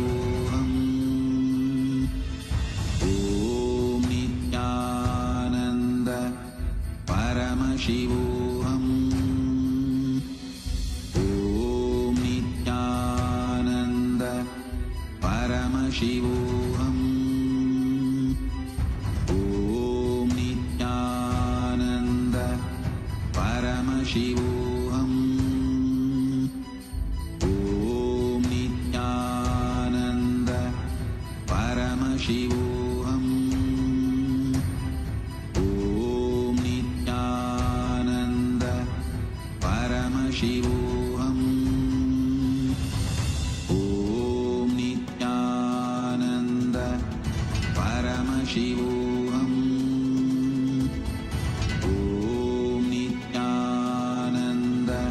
Paramashivoham. Om Nithyananda Paramashivoham. Om Nithyananda Paramashivoham. Om Nithyananda Paramashivoham. Om Nithyananda Paramashivoham. Om Nithyananda Paramashivoham. Om Nithyananda Paramashivoham. Om Nithyananda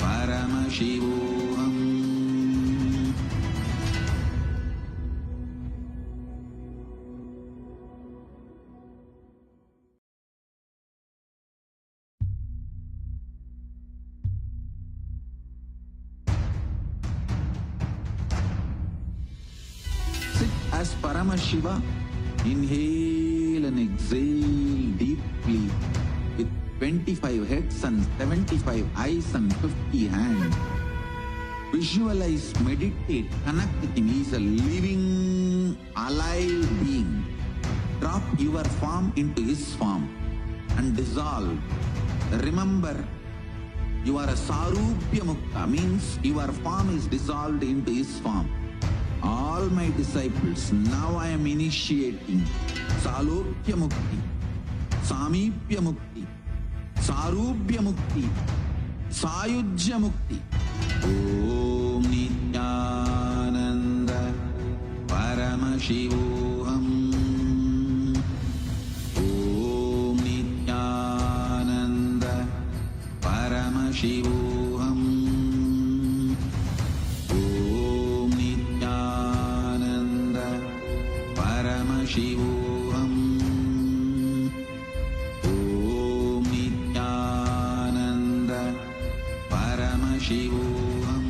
Paramashivoham. Sit as Paramashiva. Inhale and exhale deeply with 25 heads and 75 eyes and 50 hands. Visualize, meditate, connect with him. He is a living, alive being. Drop your form into his form and dissolve. Remember, you are a Sarupya Mukta, means your form is dissolved into his form. All my disciples, now I am initiating Salokya Mukti, Samipya Mukti, Sarupya Mukti, Sayujya Mukti. Om Nithyananda Paramashivoham. Om Nithyananda Paramashivoham. Om Nithyananda Paramashivoham. Om Nithyananda Paramashivoham. Om Nithyananda Paramashivoham.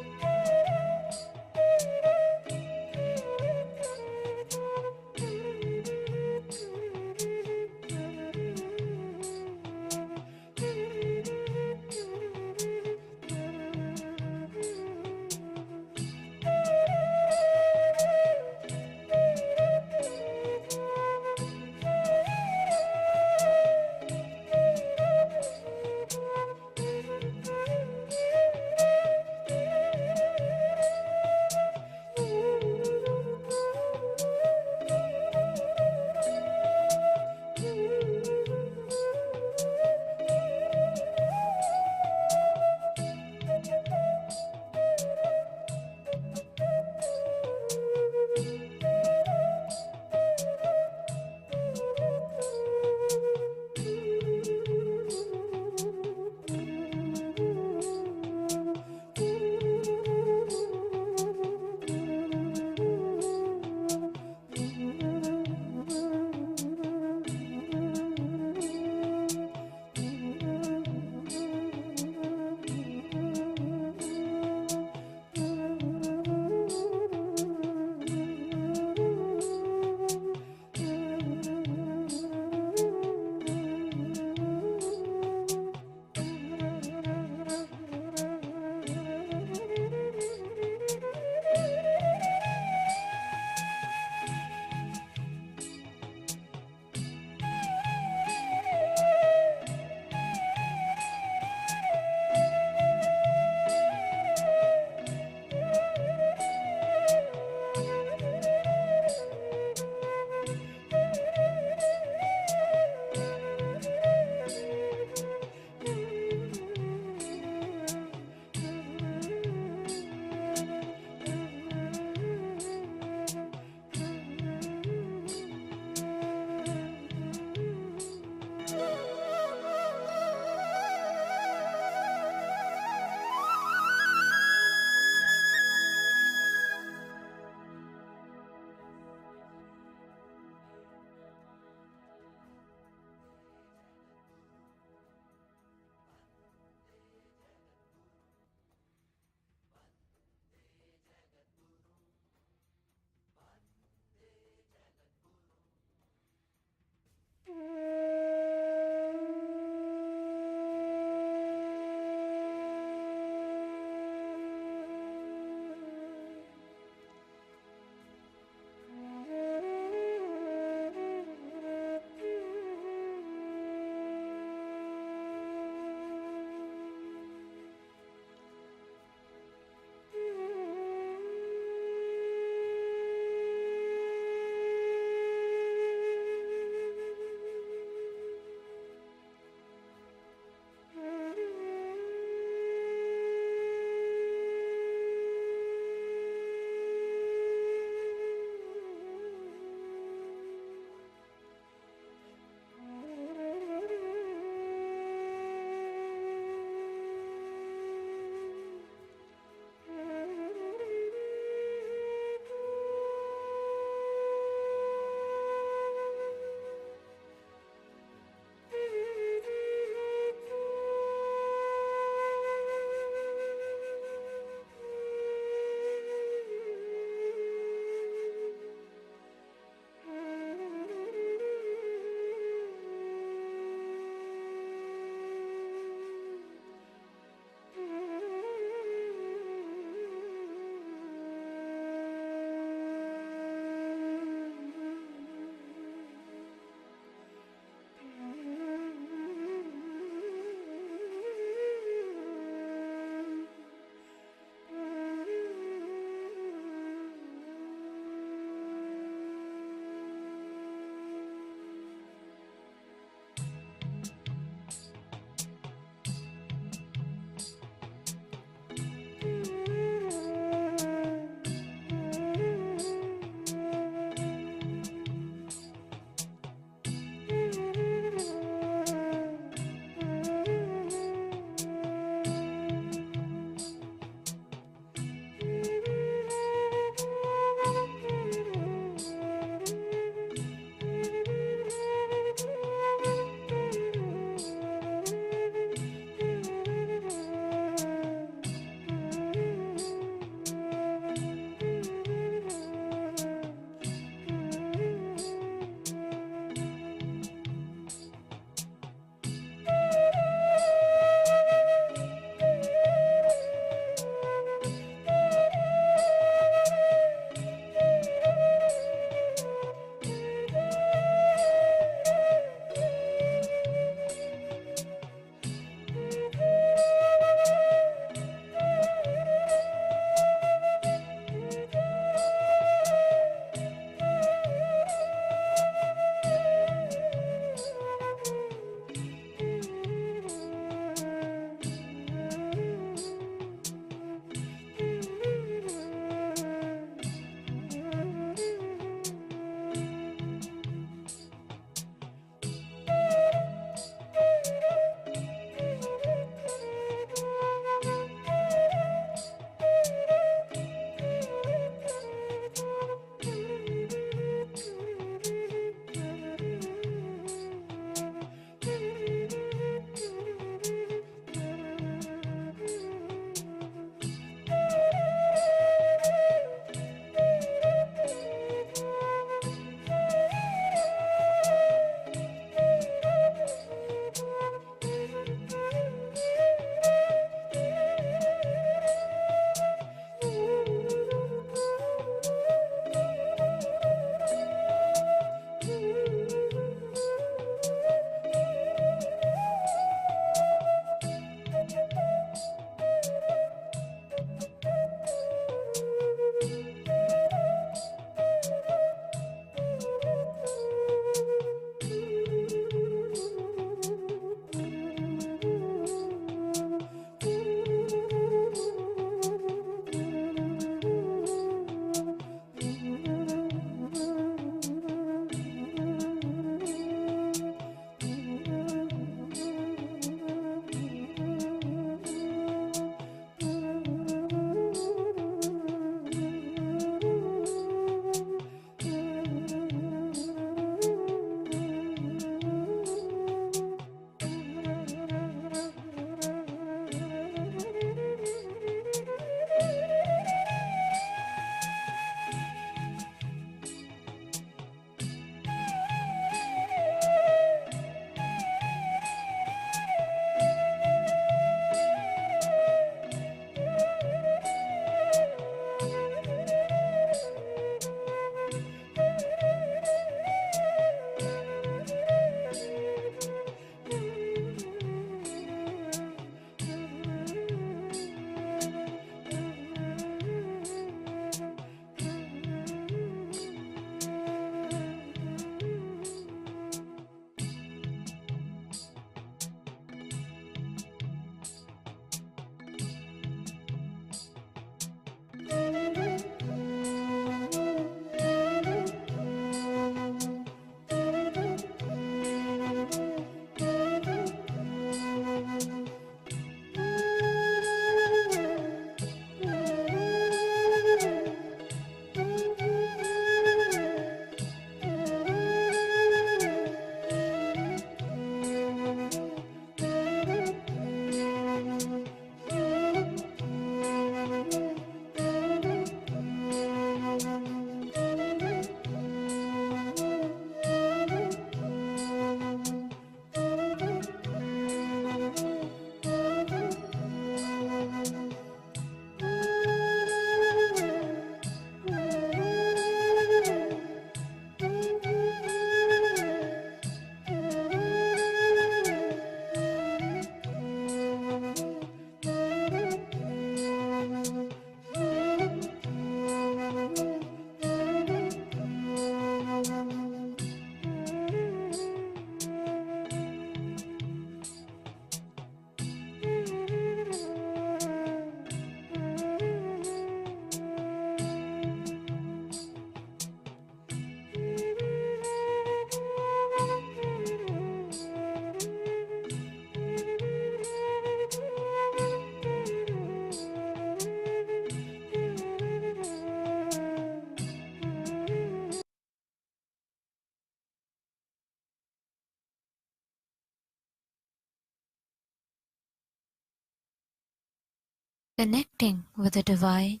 Connecting with the divine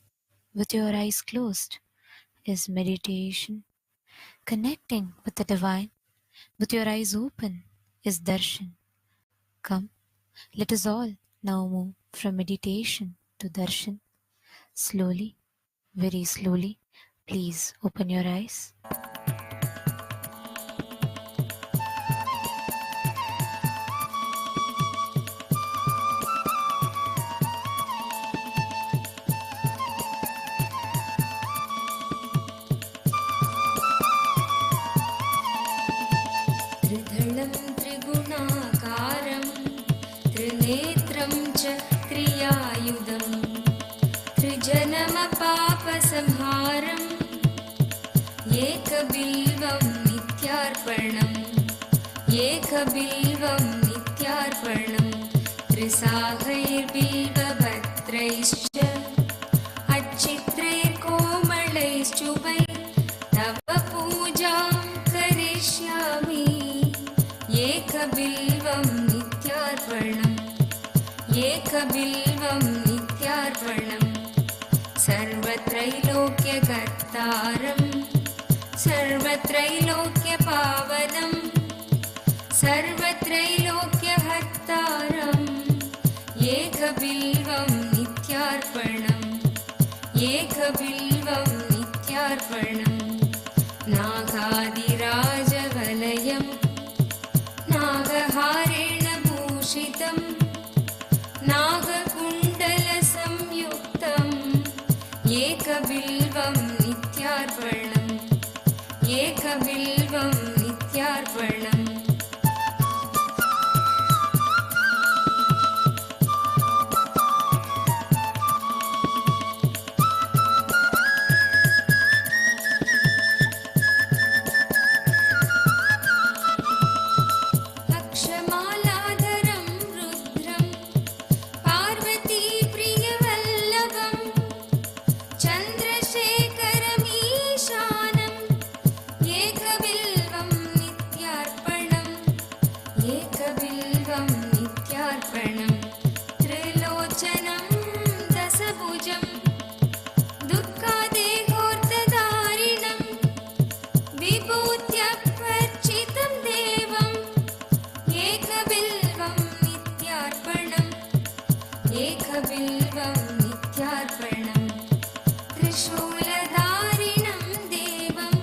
with your eyes closed is meditation. Connecting with the divine with your eyes open is darshan. Come, let us all now move from meditation to darshan. Slowly, very slowly, please open your eyes. त्रिधलं त्रिगुणाकारं त्रिनेत्रं च क्रियायुधं त्रिजन्मपापसंहारम् एकबिल्वं नित्यार्पणम् एकबिल्वं नित्यार्पणम् त्रिसागैर्बिल्वपत्रैश्च अच्छित्रैर्कोमलैश्चुभै तव पूजां करिष्यामि एकबिल्वं नित्यार्पणम् एकबिल्वं नित्यार्पणम् सर्वत्रैलोक्यकर्तारं सर्वत्रैलोक्यपावनं सर्वत्रैलोक्यहर्तारम् एकबिल्वं नित्यार्पणम् एकबिल्वं नित्यार्पणम् नागादिराजवलयं नागहारेण भूषितं नागकुण्डलसंयुक्तम् एकबिल्वं नित्यार्पणम् एकबिल्वं नित्यार्पणम् अक्षमालाधरं रुद्रं पार्वतीप्रियवल्लभं चन्द्रशेखरमीशानम् एकबिल्वं नित्यार्पणम् एकबिल्वं नित्यार्पणम् त्रिलोचनं दशभुजं दुःखादेहोर्तधारिणं विभूत्यार्चितं देवम् एकबिल्वं नित्यार्पणम् एकबिल्वं नित्यार्पणम् त्रिशूलधारिणं देवं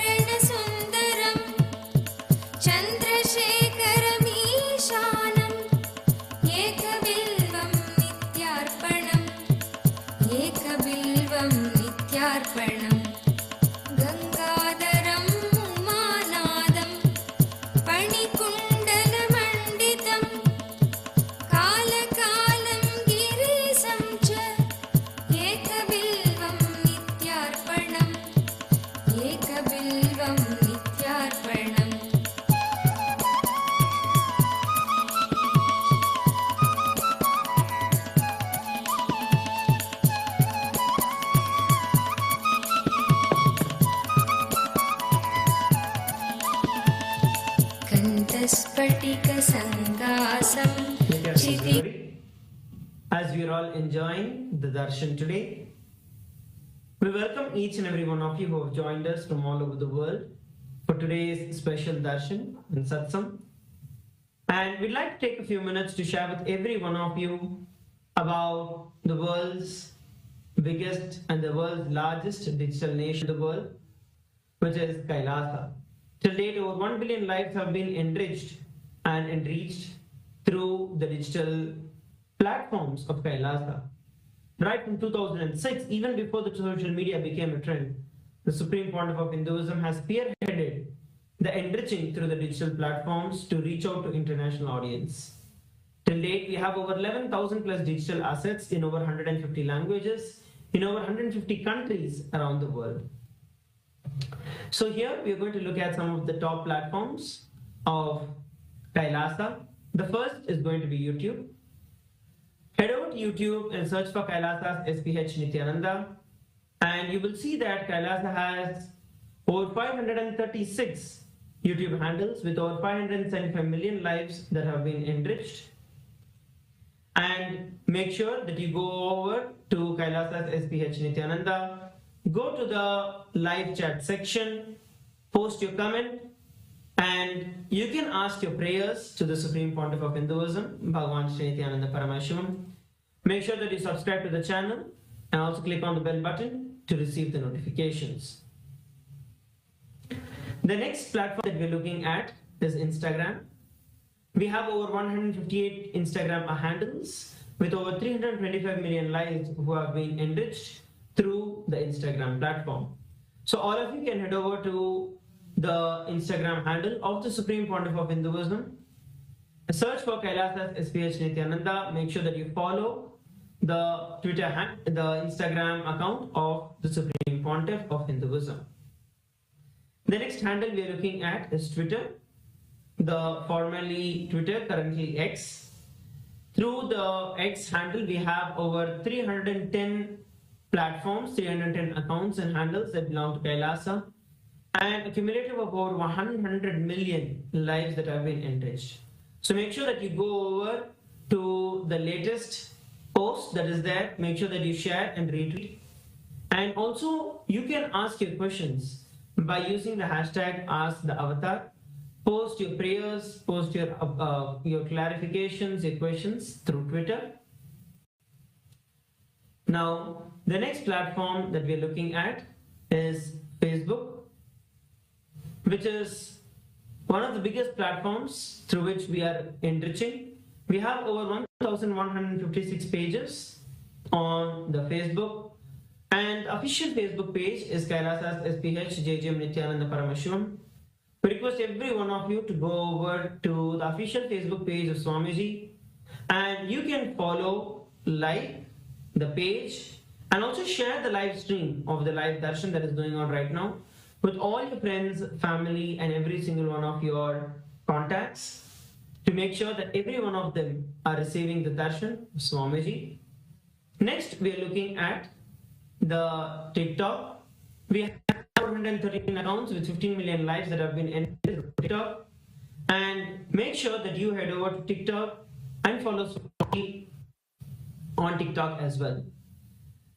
नागाभरणसुन्दरं चन्द्रशेखरमीशानम् एकबिल्वं नित्यार्पणम् एकबिल्वं नित्यार्पणम् गङ्गाधरं उमानादं फणिकुण्डलमण्डितं कालकालं गिरीशं च एकबिल्वं नित्यार्पणम् एकबिल्वं नित्यार्पणम् कण्ठस्फटिकसङ्कासं Kshitiz As we are all enjoying the Darshan today, we welcome each and every one of you who have joined us from all over the world for today's special Darshan and Satsang. And we'd like to take a few minutes to share with every one of you about the world's biggest and the world's largest digital nation in the world, which is Kailasa. Till date, over 1 billion lives have been enriched and enriched through the digital platforms of Kailasa. Right from 2006, even before the social media became a trend, the Supreme Pontiff of Hinduism has spearheaded the enriching through the digital platforms to reach out to international audience. Till date, we have over 11,000 plus digital assets in over 150 languages in over 150 countries around the world. So here we are going to look at some of the top platforms of Kailasa. The first is going to be YouTube. Head over to YouTube and search for Kailasa's SPH Nithyananda, and you will see that Kailasa has over 536 YouTube handles with over 575 million lives that have been enriched. And make sure that you go over to Kailasa's SPH Nithyananda, go to the live chat section, post your comment, and you can ask your prayers to the Supreme Pontiff of Hinduism, Bhagavan Nithyananda Paramashivam. Make sure that you subscribe to the channel and also click on the bell button to receive the notifications. The next platform that we're looking at is Instagram. We have over 158 Instagram handles with over 325 million lives who have been enriched through the Instagram platform. So all of you can head over to the Instagram handle of the Supreme Pontiff of Hinduism. Search for Kailasa's SPH Nithyananda. Make sure that you follow the the Instagram account of the Supreme Pontiff of Hinduism. The next handle we are looking at is Twitter. The formerly Twitter, currently X. Through the X handle, we have over 310 platforms, 310 accounts and handles that belong to Kailasa, and a cumulative of over 100 million lives that have been enriched. So make sure that you go over to the latest post that is there. Make sure that you share and retweet. And also, you can ask your questions by using the hashtag #AskTheAvatar. Post your prayers, post your clarifications, your questions through Twitter. Now, the next platform that we're looking at is Facebook, which is one of the biggest platforms through which we are enriching. We have over 1,156 pages on the Facebook, and official Facebook page is Kailasa's SPH JJM Nithyananda Paramashivam. We request every one of you to go over to the official Facebook page of Swamiji, and you can follow, like the page, and also share the live stream of the live darshan that is going on right now with all your friends, family, and every single one of your contacts, to make sure that every one of them are receiving the darshan of Swamiji. Next, we are looking at the TikTok. We have 413 accounts with 15 million lives that have been entered on TikTok. And make sure that you head over to TikTok and follow Swamiji on TikTok as well.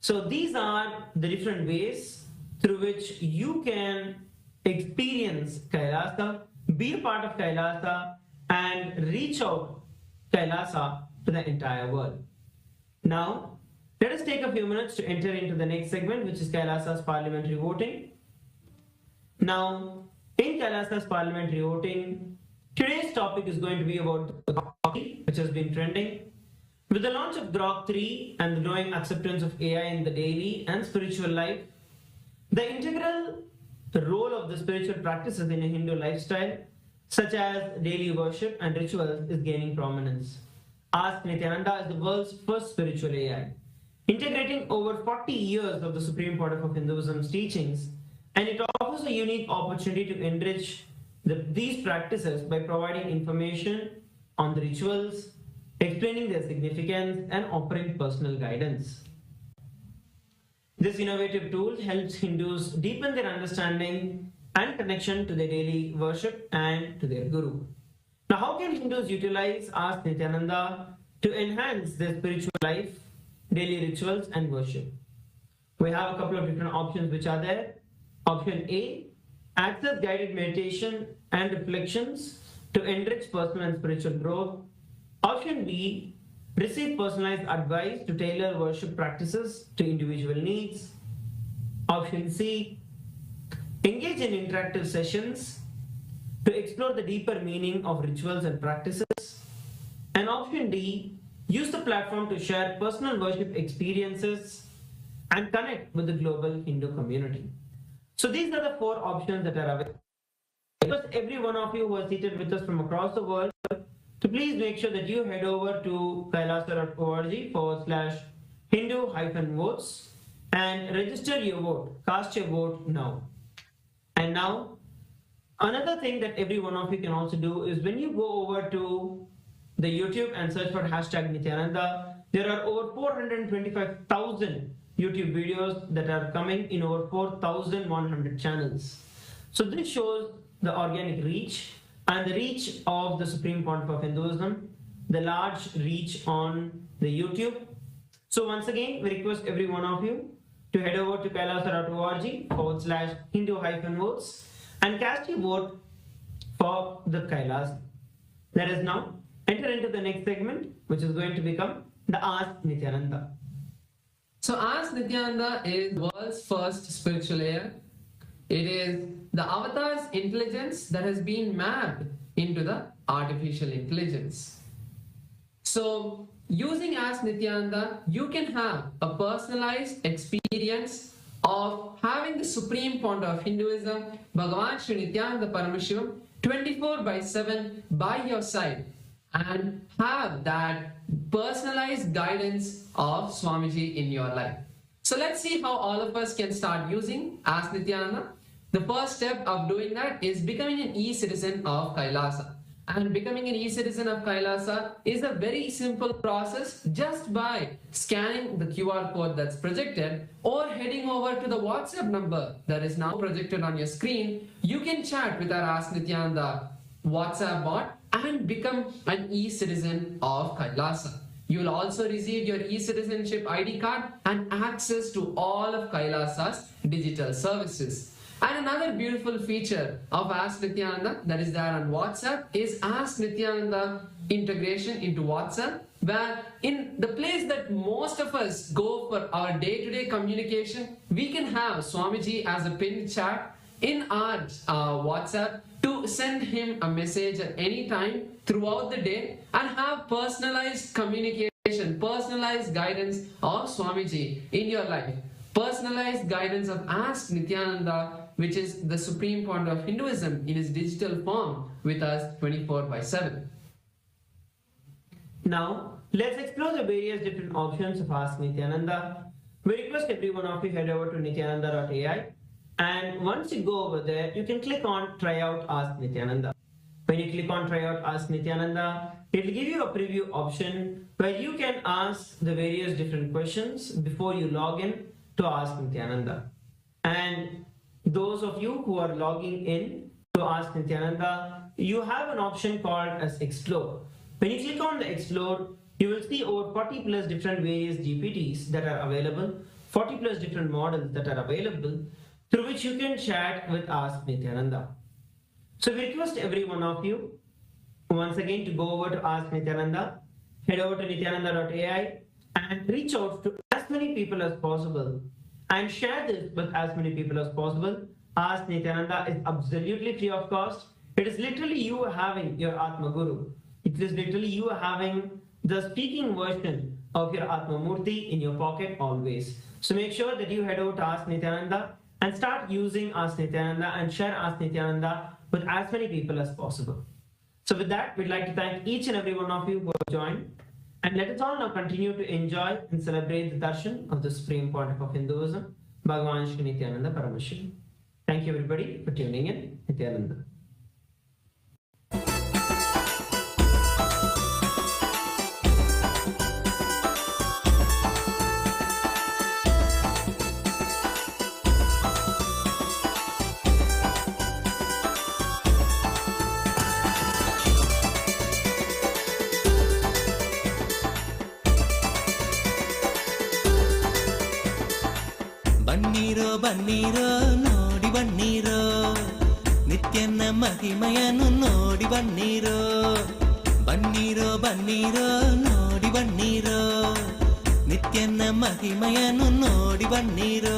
So these are the different ways through which you can experience Kailasa, be a part of Kailasa, and reach out Kailasa to the entire world. Now, let us take a few minutes to enter into the next segment, which is Kailasa's parliamentary voting. Now, in Kailasa's parliamentary voting, today's topic is going to be about the Grok, which has been trending. With the launch of Grok 3 and the growing acceptance of AI in the daily and spiritual life, the integral role of the spiritual practices in a Hindu lifestyle, such as daily worship and rituals, is gaining prominence. Ask Nithyananda is the world's first spiritual AI, integrating over 40 years of the Supreme Pontiff of Hinduism's teachings, and it offers a unique opportunity to enrich these practices by providing information on the rituals, explaining their significance, and offering personal guidance. This innovative tool helps Hindus deepen their understanding and connection to their daily worship and to their Guru. Now, how can Hindus utilize Ask Nithyananda to enhance their spiritual life, daily rituals, and worship? We have a couple of different options which are there. Option A, access guided meditation and reflections to enrich personal and spiritual growth. Option B, receive personalized advice to tailor worship practices to individual needs. Option C, engage in interactive sessions to explore the deeper meaning of rituals and practices. And option D, use the platform to share personal worship experiences and connect with the global Hindu community. So these are the four options that are available. Because every one of you who are seated with us from across the world, to please make sure that you head over to kailasa.org/Hindu-votes and register your vote. Cast your vote now. And now, another thing that every one of you can also do is when you go over to the YouTube and search for #Nithyananda, there are over 425,000 YouTube videos that are coming in over 4,100 channels. So this shows the organic reach and the reach of the Supreme Pontiff of Hinduism, the large reach on the YouTube. So once again, we request every one of you to head over to kailasa.org/Hindu-votes and cast your vote for the Kailas. Let us now enter into the next segment, which is going to become the Ask Nithyananda. So Ask Nithyananda is the world's first spiritual air. It is the avatar's intelligence that has been mapped into the artificial intelligence. So using Ask Nithyananda, you can have a personalized experience of having the supreme founder of Hinduism, Bhagavan Nithyananda Paramashivam, 24/7 by your side, and have that personalized guidance of Swamiji in your life. So let's see how all of us can start using Ask Nithyananda. The first step of doing that is becoming an e-citizen of Kailasa. And becoming an e-citizen of Kailasa is a very simple process just by scanning the QR code that's projected or heading over to the WhatsApp number that is now projected on your screen. You can chat with our Ask Nithyananda WhatsApp bot and become an e-citizen of Kailasa. You will also receive your e-citizenship ID card and access to all of Kailasa's digital services. And another beautiful feature of Ask Nithyananda that is there on WhatsApp is Ask Nithyananda integration into WhatsApp, where in the place that most of us go for our day-to-day communication, we can have Swamiji as a pinned chat in our WhatsApp to send him a message at any time throughout the day and have personalized communication, personalized guidance of Swamiji in your life. Personalized guidance of Ask Nithyananda, which is the supreme founder of Hinduism in his digital form with us 24/7. Now, let's explore the various different options of Ask Nithyananda. We request every one of you head over to nithyananda.ai, and once you go over there, you can click on Try Out Ask Nithyananda. When you click on Try Out Ask Nithyananda, it will give you a preview option where you can ask the various different questions before you log in to Ask Nithyananda. And those of you who are logging in to Ask Nithyananda, you have an option called as Explore. When you click on the Explore, you will see over 40 plus different various GPTs that are available, 40 plus different models that are available, through which you can chat with Ask Nithyananda. So we request every one of you once again to go over to Ask Nithyananda, head over to nithyananda.ai and reach out to as many people as possible and share this with as many people as possible. Ask Nithyananda is absolutely free of cost. It is literally you having your Atma Guru. It is literally you having the speaking version of your Atma Murthy in your pocket always. So make sure that you head over to Ask Nithyananda and start using Ask Nithyananda and share Ask Nithyananda with as many people as possible. So with that, we'd like to thank each and every one of you who have joined. And let us all now continue to enjoy and celebrate the darshan of the Supreme Pontiff of Hinduism, Bhagavan Nithyananda Paramashivam. Thank you everybody for tuning in. Nithyananda. ಬನ್ನೀರೋ ಬನ್ನೀರೋ ನೋಡಿ ಬನ್ನೀರೋ ನಿತ್ಯನ ಮಹಿಮೆಯನ್ನು ನೋಡಿ ಬನ್ನೀರೋ ಬನ್ನೀರೋ ಬನ್ನೀರೋ ನೋಡಿ ಬನ್ನೀರೋ ನಿತ್ಯನ ಮಹಿಮೆಯನ್ನು ನೋಡಿ ಬನ್ನೀರೋ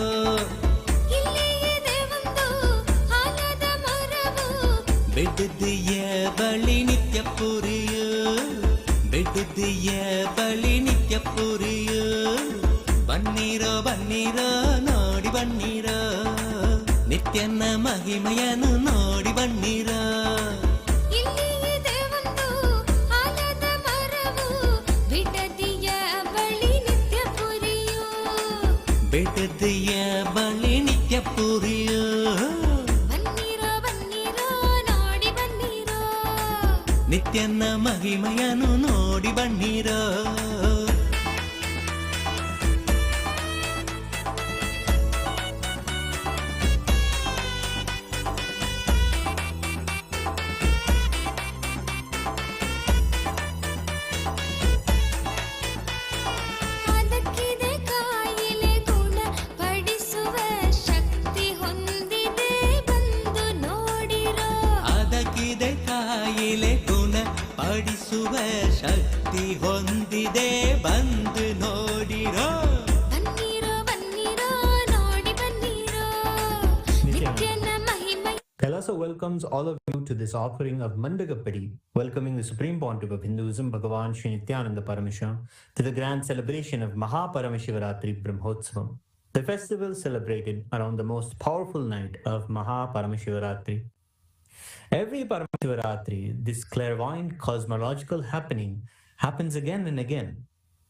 ಬೆಡ್ದಿಯ ಬಳಿ ನಿತ್ಯ ಪುರಿಯೋ ಬೆಡ್ದಿಯ ಬಳಿ ನಿತ್ಯ ಪುರಿಯೋ ಬನ್ನೀರೋ ಬನ್ನೀರೋ ನೋಡಿ ಬನ್ನೀರೋ ನಿತ್ಯನ ಮಹಿಮೆಯನ್ನು ನೋಡಿ ಬನ್ನೀರೋ ಬೆಟ್ಟದಿಯ ಬಳಿ ನಿತ್ಯ ಪುರಿಯೋ ನಿತ್ಯನ ಮಹಿಮೆಯನ್ನು ನೋಡಿ ಬನ್ನೀರೋ ಮಾಡುವ ಶಕ್ತಿ ಹೊಂದಿದೆ ಬಂದು ನೋಡಿರೋ. ಬನ್ನಿರೋ ಬನ್ನಿರೋ ನೋಡಿ ಬನ್ನಿರೋ ನಿತ್ಯನ ಮಹಿಮೆ. Kailasa welcomes all of you to this offering of Mandagapadi, welcoming the Supreme Pontiff of Hinduism, Bhagavan Nithyananda Paramashivam, to the grand celebration of Paramashiva Brahmotsavam, the festival celebrated around the most powerful night of Paramashiva. Every Paramashiva, this clairvoyant cosmological happening happens again and again.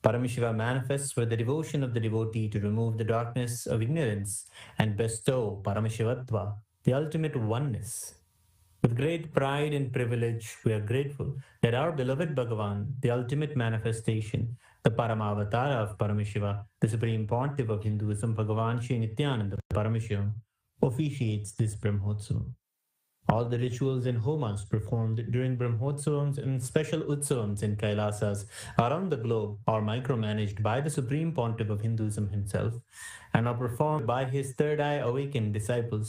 Paramashiva manifests for the devotion of the devotee to remove the darkness of ignorance and bestow Paramashivatva, the ultimate oneness. With great pride and privilege, we are grateful that our beloved Bhagavan, the ultimate manifestation, the Parama Avatara of Paramashiva, the Supreme Pontiff of Hinduism, Bhagavan Nithyananda Paramashivam, officiates this Brahmotsavam. All the rituals and homas performed during Brahmotsavams and special utsavams in Kailasas around the globe are micromanaged by the Supreme Pontiff of Hinduism himself and are performed by his third eye awakened disciples,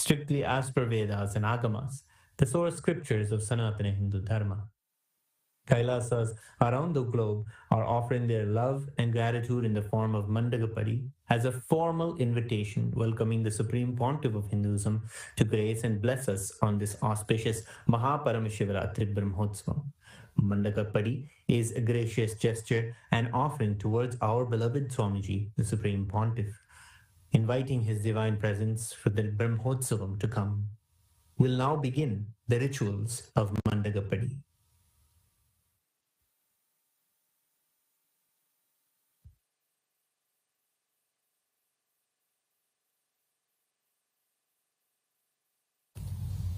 strictly as per Vedas and Agamas, the source scriptures of Sanatana Hindu Dharma. Kailasas around the globe are offering their love and gratitude in the form of Mandagapadi as a formal invitation welcoming the Supreme Pontiff of Hinduism to grace and bless us on this auspicious Paramashiva Brahmotsavam. Mandagapadi is a gracious gesture and offering towards our beloved Swamiji, the Supreme Pontiff, inviting his divine presence for the Brahmotsavam to come. We'll now begin the rituals of Mandagapadi.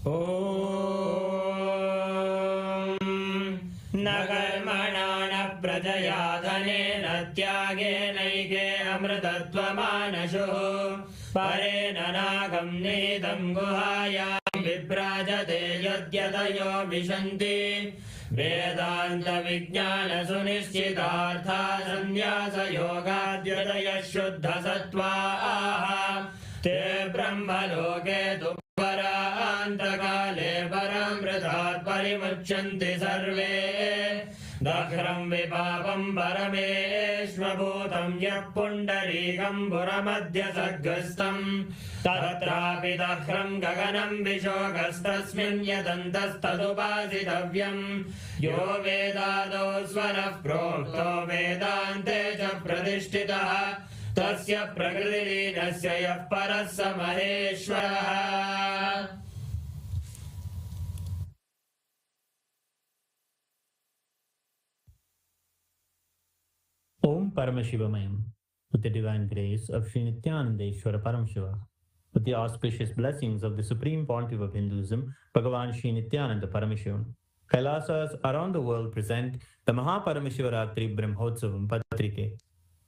ॐ न कर्मणा न प्रजया धनेन त्यागेनैके अमृतत्वमानशुः परेण नागं नीतं गुहायां विभ्राजते यद्यतयो विशन्ति वेदान्तविज्ञानसुनिश्चितार्था सन्न्यासयोगाद्यतयः शुद्धसत्त्वाः ते ब्रह्मलोके परान्तकाले परामृतात् परिमुच्यन्ति सर्वे दह्रं विपापं परमेश्वभूतं यः पुण्डरीकं पुरमध्यसग्रस्तं तत्रापि दह्रं गगनं विशोकस्तस्मिन् यदन्तस्तदुपासितव्यं यो वेदादौ स्वरः प्रोक्तो वेदान्ते च प्रतिष्ठितः तस्य प्रकृतिलीनस्य यः परः स महेश्वरः. Om Paramashivamayam, with the divine grace of Sri Nithyanandeshwara Paramashiva, with the auspicious blessings of the Supreme Pontiff of Hinduism, Bhagavan Sri Nithyananda Paramashivam, Kailasas around the world present the Paramashiva Brahmotsavam Patrike.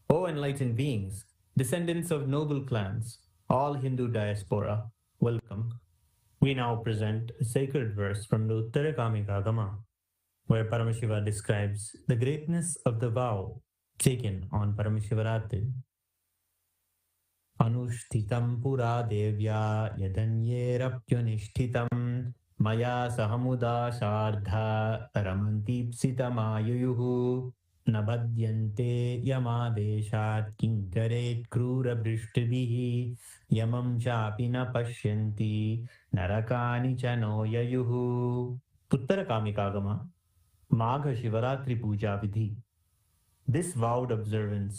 O enlightened beings, descendants of noble clans, all Hindu diaspora, welcome. We now present a sacred verse from the Uttarakamika Agama, where Paramashiva describes the greatness of the vow taken on Paramashivaratri. Anushtitam pura devya yadanyerapyunishtitam maya sahamuda shardha ramantipsitamayuyuhu nabhadyante yamadeshat kinkaret krura brishtibihi yamam chapi na pashyanti narakani chano yayuhu. Uttarakamikagama, Magha Shivaratri Puja Vidhi. This vowed observance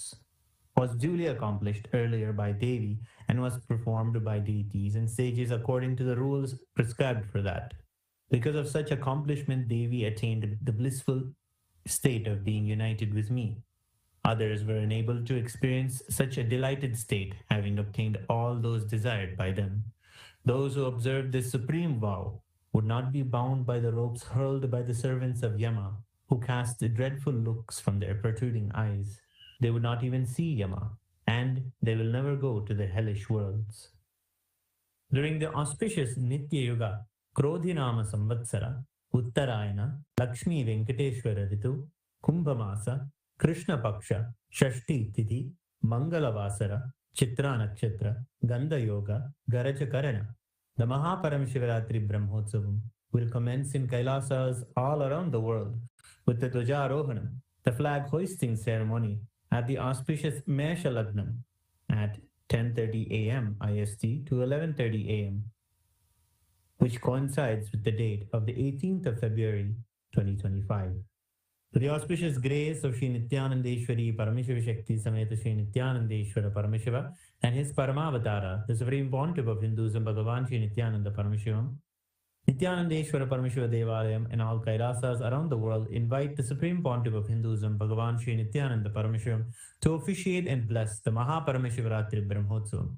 was duly accomplished earlier by Devi and was performed by deities and sages according to the rules prescribed for that. Because of such accomplishment, Devi attained the blissful state of being united with me. Others were unable to experience such a delighted state, having obtained all those desired by them. Those who observed this supreme vow would not be bound by the ropes hurled by the servants of Yama, who cast dreadful looks from their protruding eyes. They would not even see Yama, and they will never go to the hellish worlds. During the auspicious Nitya Yuga, Krodhinama Samvatsara, Uttarayana, Lakshmi Venkateshwara Ritu, Kumbhamasa, Krishna Paksha, Shashti Tithi, Mangalavasara, Chitra Nakshatra, Gandha Yoga, Garaja Karana, the Paramashiva Brahmotsavam will commence in Kailasas all around the world with the Dwajarohanam, the flag hoisting ceremony at the auspicious Mesha Lagnam at 10:30 a.m. IST to 11:30 a.m., which coincides with the date of the 18th of February 2025. With the auspicious grace of Sri Nithyanandeshwari Paramashiva Shakti Sameta Sri Nithyanandeshwara Paramashiva and his Parama Avatara, the Supreme Pontiff of Hinduism, Bhagavan Sri Nithyananda Paramashivam, Nithyanandeshwara Paramashiva Devalayam and all Kailasas around the world invite the Supreme Pontiff of Hinduism, Bhagavan Sri Nithyananda Paramashivam, to officiate and bless the Paramashiva Brahmotsavam.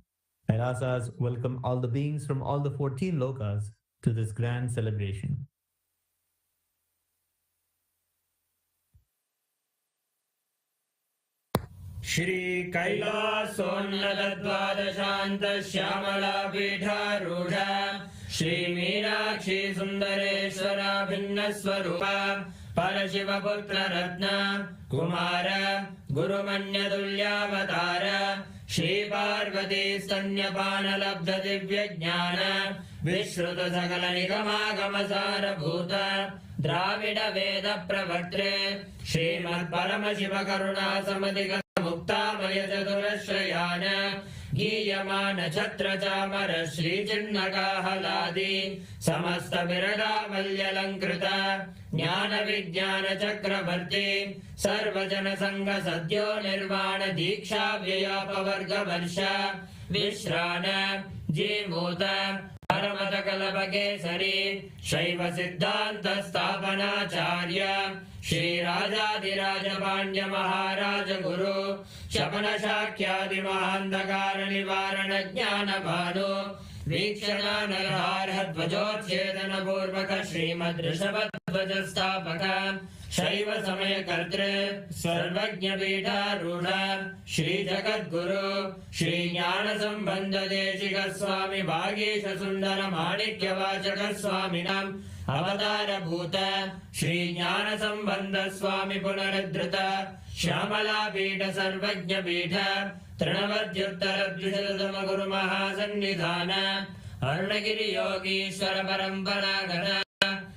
Kailasas welcome all the beings from all the 14 lokas to this grand celebration. Shri Kailasonnata Dvadashanta Shyamala Pidharudha Shri Meenakshi Sundareshwara Bhinna Swarupa Parashiva Putra Ratna Kumara Guru Manya Dulyavatara Shri Parvati Stanyapana Labdha Divya Jnana Vishruta Sakala Nigama Gamasara Bhuta Dravida Veda Pravartre Srimad Paramashiva Karuna Samadhiga Muktamaya Chaturashrayana Giyamana Chatra Chamara Shri Chinnaka Haladi Samasta Virada Valyalankrita Jnana Vijnana Chakravarti Sarvajana Sangha Sadhyo Nirvana Diksha Vyapavarga Varsha Vishrana Jimota Paramata Kalapakesari Shaiva Siddhanta Sthapanacharya Shri Rajadiraja Pandya Maharaja Guru Shapana Shakyadi Mahandakara Nivarana Jnana Bhanu Vikshana Narhara Dvajotchedana Purvaka Srimad Rishabhadvaja Sthapaka Shaiva Samaya Kartre Sarvajna Pita Rudha Shri Jagat Guru Shri Jnana Sambandha Deshika Swami Bhagesha Sundara Manikya Vachaka Swaminam Avatara Bhuta Shri Jnana Sambandha Swami Punaradhrita Shyamala Pita Sarvajna Pita Trinavadyuttara Dvishatatama Guru Mahasannidhana Arunagiri Yogishwara Parampara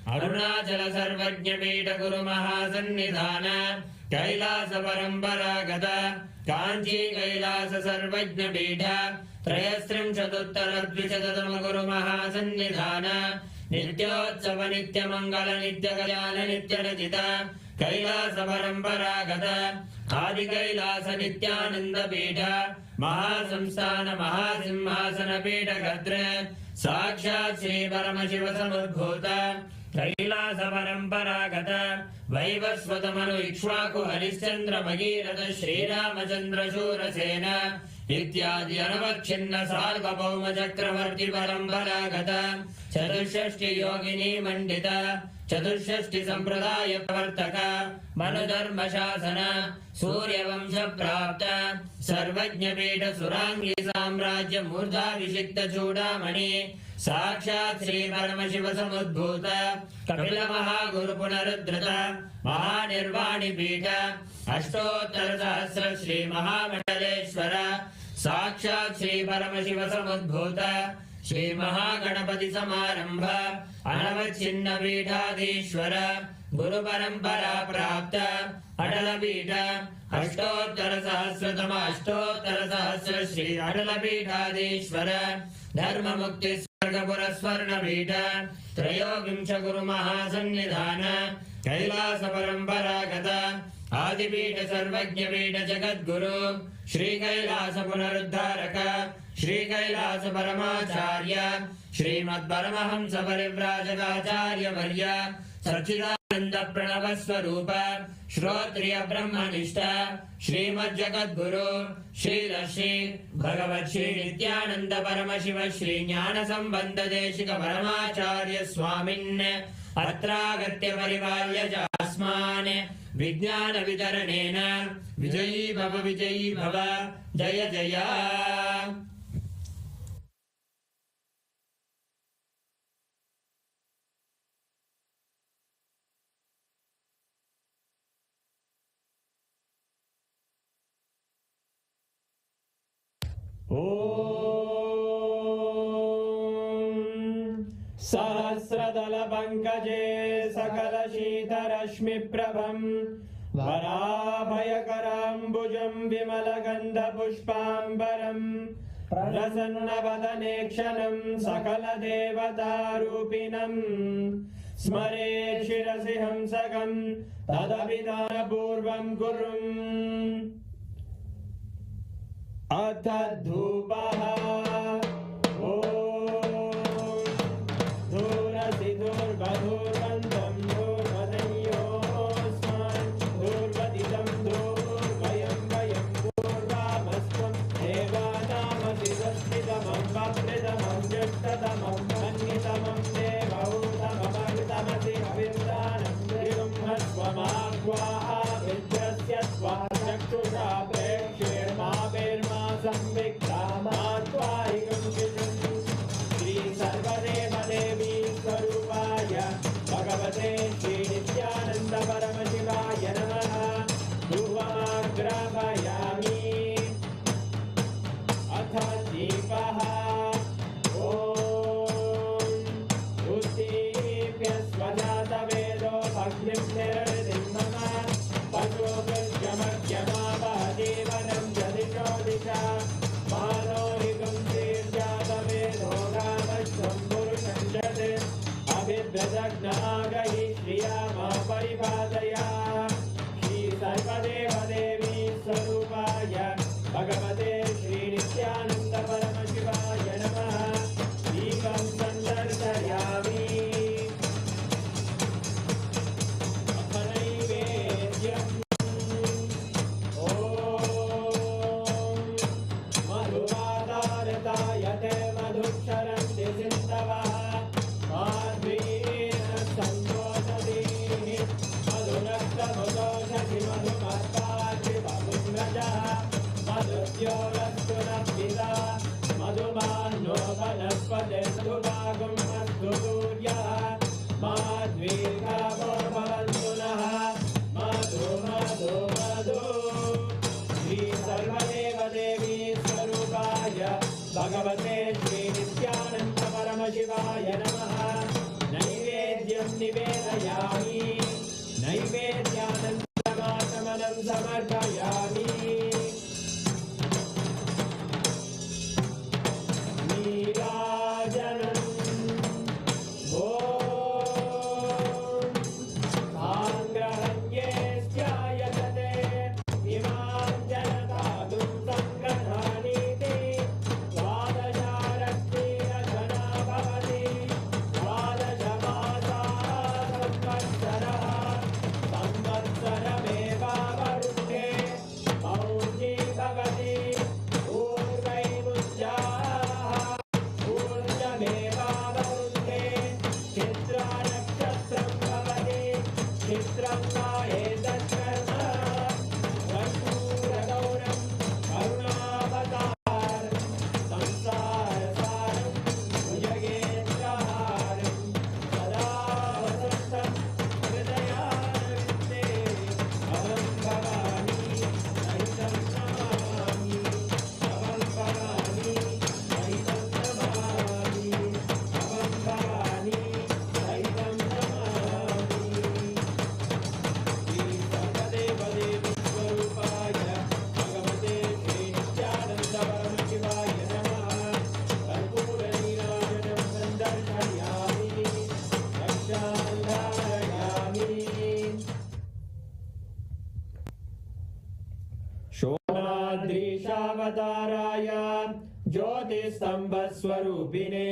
Arunachala Sarvajna Pita Guru Mahasannidhana Kailasa Parampara Gata Kanchi Kailasa Sarvajna Pita Trayastrim Chatuttara Dvishatatama Guru Mahasannidhana Nityotsava Nitya Mangala Nitya Kalyana Nitya Rajita Kailasa Parampara Gata Adi Kailasa Nityananda Pita Mahasamsthana Mahasimhasana Pita Gatra Sakshat Shri Paramashiva Samudbhuta Kailasa Parampara Gata Vaivasvatamanu Ikshvaku Harishchandra Bhagirata Shri Ramachandra Shurasena Ityadi Anavakshina Sarvabhauma Chakravarti Parampara Gata Chaturshashti Yogini Mandita Chaturshashti Sampradaya Pravartaka Manudharma Shasana Surya Vamsha Prapta Sarvajna Pita Surangi Samrajya Murdha Vishikta Chudamani Sakshat Shri Paramashiva Samudbhuta Kapila Mahaguru Punaruddhrita Mahanirvani Pita Ashtottara Sahasra Shri Mahamangaleshwara Sakshat Shri Paramashiva Samudbhuta Shri Mahaganapati Samarambha Anavachinna Pithadishwara Guru Parampara Prapta Adala Pita Ashtottara Sahasratama Ashtottara Sahasra Shri Adala Pithadishwara Dharma Mukti Sargapura Swarna Pita Trayogimsha Guru Mahasannidhana Kailasa Parampara Gata Adipita Sarvajna Pita Jagat Guru Shri Kailasa Punaruddharaka Shri Kailasa Paramacharya Srimad Paramahamsa Parivrajagacharya Varya Satchidananda Pranava Swarupa Shrotriya Brahmanishta Srimad Jagat Guru Shri Rashi Bhagavat Shri Nithyananda Paramashiva Shri Jnana Sambandha Deshika Paramacharya Swamin Atragatya Parivalya Jasman Vijnana Vidaranena Vijayi Bhava Jaya Jaya. सहस्रदलपङ्कजे सकलशीतरश्मिप्रभम् वराभयकराम्बुजं विमलगन्धपुष्पाम्बरम् प्रसन्नवदने क्षणं सकलदेवतारूपिणम् स्मरेत् शिरसि हंसकं तदभिधानपूर्वं कुर्वन् अथ धूपः धूर्वधूर्वन्तं धूर्वदयोस्मान् धूर्वदितं धूर्वयं वयं पूर्वामस्त्वं देवानामसि संस्थितमं वप्रितमं ज्येष्ठतमं मन्यतमं देवहूतममृतमसि हविर्दानं त्रिगुंहस्वमाग्वाः विद्यस्य स्वाचक्षुषा प्रेक्ष्येर्मा संविक्ता मात्वारिगं शिशुं श्री सर्वदेवदेवी स्वरूपाय भगवते श्री नित्यानंद परमशिवाय नमः धूपमाग्रापयामि अथ दीपः उत्दीप्य स्वजातवेदो भग्निं निर्वृतिं मम पशुभिर्यमर्यमावह जीवनं जदिशो दिशा मानोरिगं श्रीर्जातवेदो गावश्वं पुरुषं जते अभिभ्रजग्नागहि श्रिया मा परिपादया श्री सर्वदेवदेवी स्वरूपाय भगवते श्री नित्यानंद परमशिवाय नमः दीपं सन्दर्शयामि अथ नैवेद्यम् मधुवादारतायते मधुक्षरन्ति सिन्धवः माध्वीन सन्तोषदीः मधुरक्तमुदोषधि मधुमत्तार्ति बहुम्रजः मधुद्योरस्तु नप्पिता मधुमान्नो वनस्पते मधुभागं अस्तु सूर्यः माध्वीर्गावो भवन्तु नः मधु मधु मधु श्री सर्वदेवदेवी स्वरूपाय भगवते श्री नित्यानंद परमशिवाय नमः नैवेद्यं निवेदयामि नैवेद्यानन्तमाचमनं समर्पयामि नीराजनम् आङ्ग्रहण्ये स्यायतते इमां जनतादुं सङ्ग्रहाणीति द्वादशारक्तिरचना भवति द्वादशमासाः संवत्सरः संवत्सरमेवावरुद्धे मौञ्जी भवति पूर्वैमुञ्जाः पूर्णमेवावरुद्धे चित्रानक्षत्रं भवति चित्रं वा एतत्कर्म कर्पूरगौरं करुणावतार संसारसारं भुजगेन्द्रहारं सदा वसन्तं हृदयारविन्दे अहं भवानी सहितं नमामि अहं भवानी सहितं नमामि अहं भवानी सहितं नमामि श्री सर्वदेवदेवी स्वरूपाय भगवते श्री नित्यानंद परमशिवाय नमः कर्पूरनीराजनं सन्दर्शयामि रक्षां धारयामि शोणाद्रीशावताराय ज्योतिस्तम्भस्वरूपिणे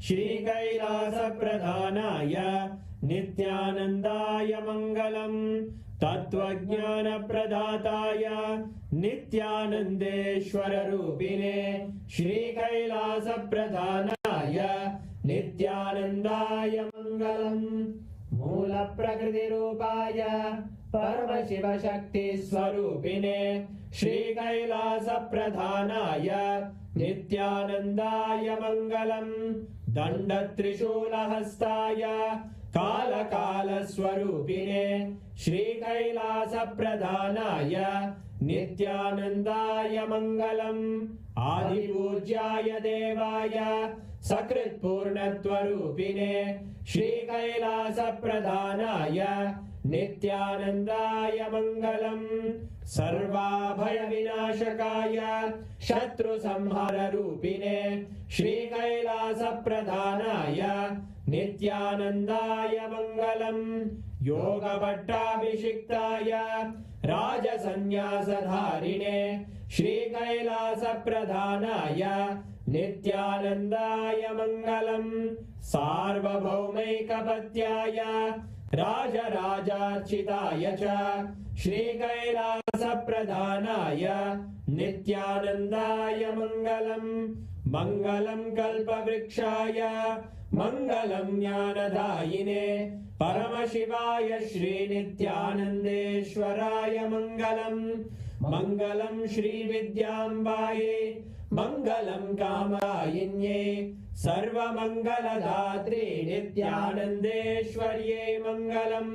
श्रीकैलासप्रधानाय नित्यानन्दाय मङ्गलम् तत्त्वज्ञानप्रदाताय नित्यानन्देश्वररूपिणे श्रीकैलासप्रधानाय नित्यानन्दाय मङ्गलम् मूलप्रकृतिरूपाय परमशिवशक्तिस्वरूपिणे श्रीकैलासप्रधानाय नित्यानन्दाय मङ्गलम् दण्डत्रिशूलहस्ताय कालकालस्वरूपिणे श्रीकैलासप्रधानाय नित्यानन्दाय मङ्गलम् आदिपूज्याय देवाय सकृत्पूर्णत्वरूपिणे श्रीकैलासप्रधानाय नित्यानन्दाय मङ्गलम् सर्वाभयविनाशकाय शत्रुसंहाररूपिणे श्रीकैलासप्रधानाय नित्यानन्दाय मङ्गलम् योगपट्टाभिषिक्ताय राजसन्न्यासधारिणे श्रीकैलासप्रधानाय नित्यानन्दाय मङ्गलम् सार्वभौमैकपत्याय राजराजार्चिताय च श्रीकैलासप्रधानाय नित्यानन्दाय मङ्गलम् मङ्गलम् कल्पवृक्षाय मङ्गलम् ज्ञानदायिने परमशिवाय श्रीनित्यानन्देश्वराय मङ्गलम् मङ्गलम् श्रीविद्याम्बायै मङ्गलम् कामदायिन्ये सर्वमङ्गलदात्रे नित्यानन्देश्वर्यै मङ्गलम्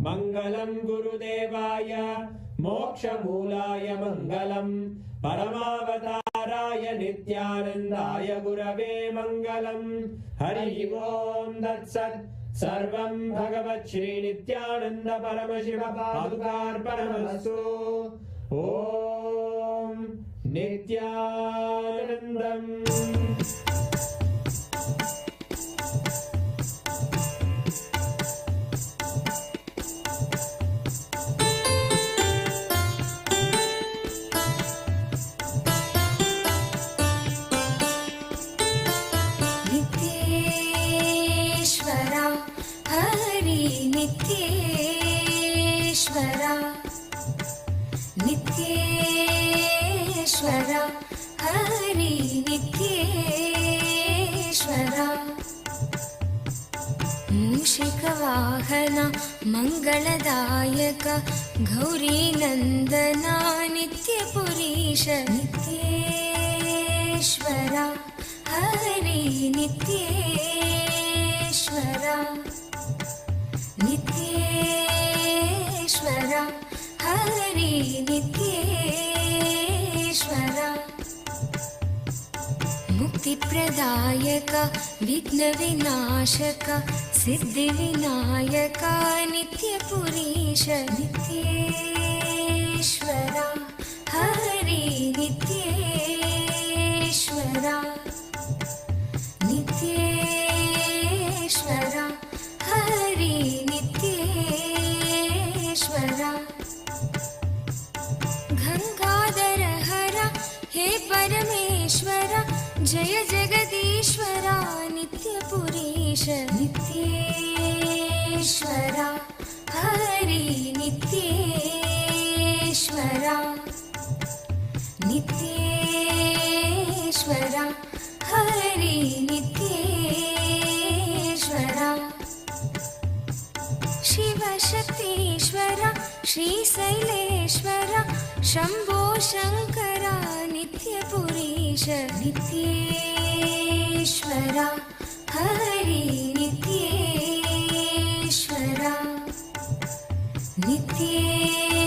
मङ्गलम् गुरुदेवाय मोक्षमूलाय मङ्गलम् परमावताराय नित्यानन्दाय गुरवे मङ्गलम् हरि ओम् तत्सत् सर्वं भगवत् श्रीनित्यानन्द परमशिव पादुकार्पणमस्तु ॐ नित्यानन्दम् नित्येश्वरा नित्येश्वरा हरि नित्येश्वरा मूषिकवाहन मङ्गलदायक गौरीनन्दना नित्यपुरीश नित्येश्वरा हरि नित्येश्वरा नित्येश्वरा हरि नित्येश्वरा मुक्तिप्रदायक विघ्नविनाशक सिद्धिविनायक नित्यपुरीश नित्येश्वरा हरि नित्येश्वरा नित्येश्वरा हरि नित्येश्वरा गंगाधर हर हे परमेश्वर जय जगदीश्वरा नित्यपुरीश नित्येश्वरा हरि नित्येश्वरा नित्येश्वरा हरि नित्येश्वरा शिवशक्तीश्वर श्रीशैलेश्वर शम्भो शङ्करा नित्यपुरीश नित्येश्वरा हरि नित्येश्वरा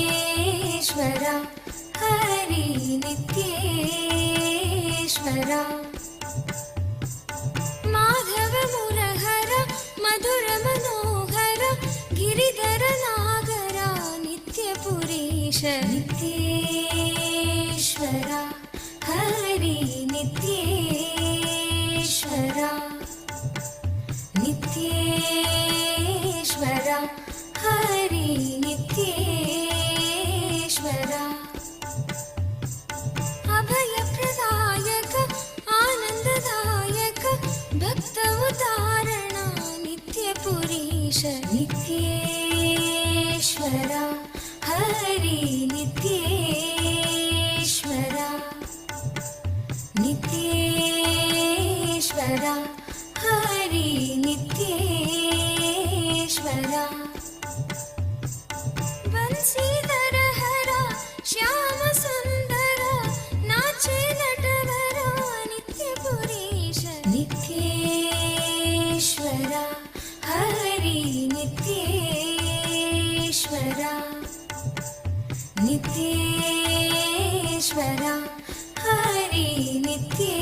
नित्येश्वरा हरि नित्येश्वरा माधव मुरहर मधुर मनोहर गिरिधर नागरा नित्यपुरीश नित्येश्वरा हरि नित्येश्वरा नित्येश्वरा हरि नित्येश्वरा अभयप्रदायक आनन्ददायक भक्त उदाहरणा नित्यपुरीश नित्येश्वरा हरि नित्येश्वरा नित्येश्वरा हरि नित्येश्वरा बंसीधर हरा श्याम सुंदर नाचे नटवरा नित्यपुरीश नित्येश्वरा हरि नित्येश्वरा नित्येश्वरा हरि नित्येश्वरा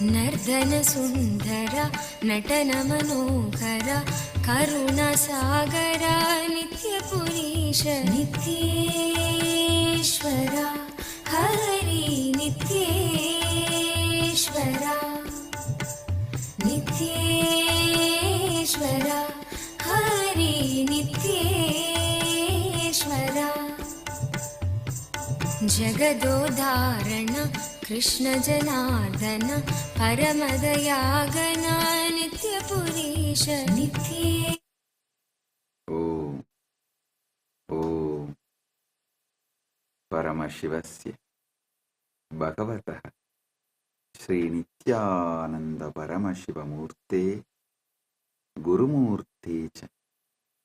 नर्दन सुन्दर नटन मनोहर करुणसागर नित्यपुरीश नित्येश्वर हरि नित्येश्वर नित्येश्वर हरि नित्येश्वर जगदोदाहरण कृष्ण जनार्दन परमदयागन नित्यपुरीश नित्ये ॐ परमशिवस्य भगवतः श्रीनित्यानन्द परमशिवमूर्ते गुरुमूर्ते च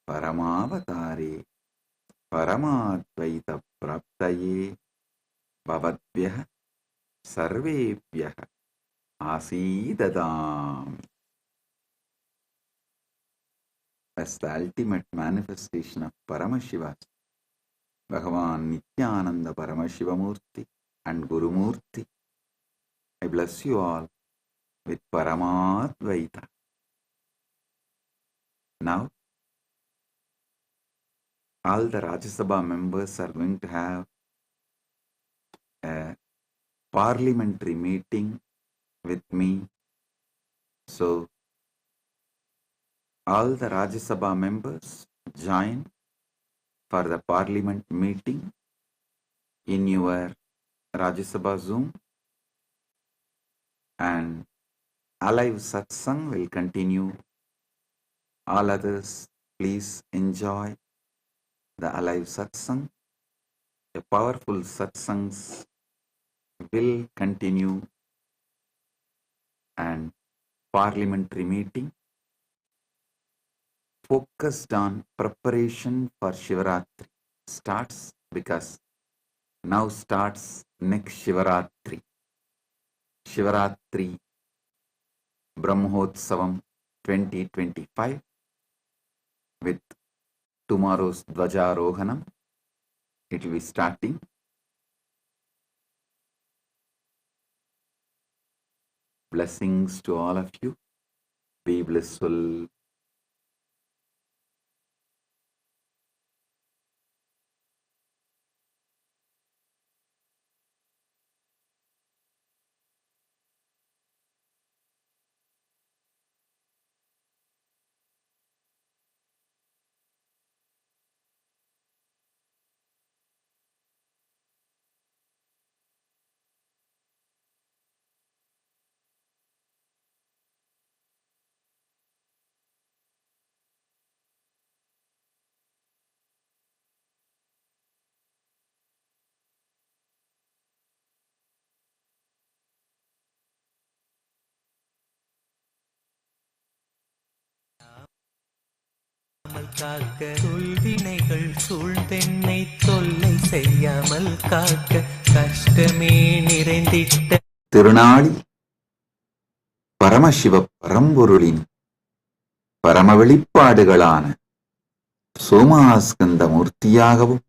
परमावतारे परमाद्वैतप्राप्तये भवद्भ्यः सर्वेभ्यः आसीददामि. As the ultimate manifestation of Paramashiva, Bhagavan Nithyananda Paramashivam Murthy and Guru Murthy, I bless you all with Paramadvaita. Now, all the Rajya Sabha members are going to have a parliamentary meeting with me. So, all the Rajya Sabha members join for the parliament meeting in your Rajya Sabha Zoom, and alive satsang will continue. All others, please enjoy the alive satsang. The powerful satsangs will continue, and parliamentary meeting focused on preparation for Shivaratri starts, because now starts next Shivaratri. Shivaratri Brahmotsavam 2025 with tomorrow's Dvajarohanam. It will be starting. Blessings to all of you. Be blissful. காக்க சொல்வினைகள் சூழ்ந்தென்னை தொல்லை செய்யாமல் காக்க கஷ்டமே நிறைந்திட்ட திருநாளி பரமசிவ பரம்பொருளின் பரம வெளிப்பாடுகளான சோமாஸ்கந்த மூர்த்தியாகவும்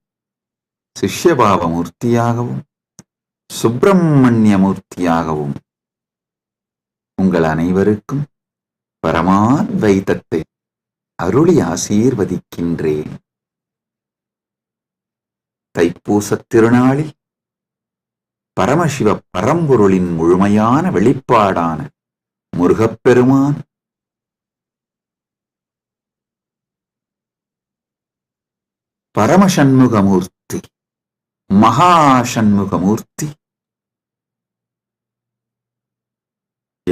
சிஷ்யபாவ மூர்த்தியாகவும் சுப்பிரமணிய மூர்த்தியாகவும் உங்கள் அனைவருக்கும் பரமாத்வைதத்தை அருளி ஆசீர்வதிக்கின்றேன். தைப்பூசத் திருநாளில் பரமசிவ பரம்பொருளின் முழுமையான வெளிப்பாடான முருகப்பெருமான் பரமசண்முகமூர்த்தி மகாசண்முகமூர்த்தி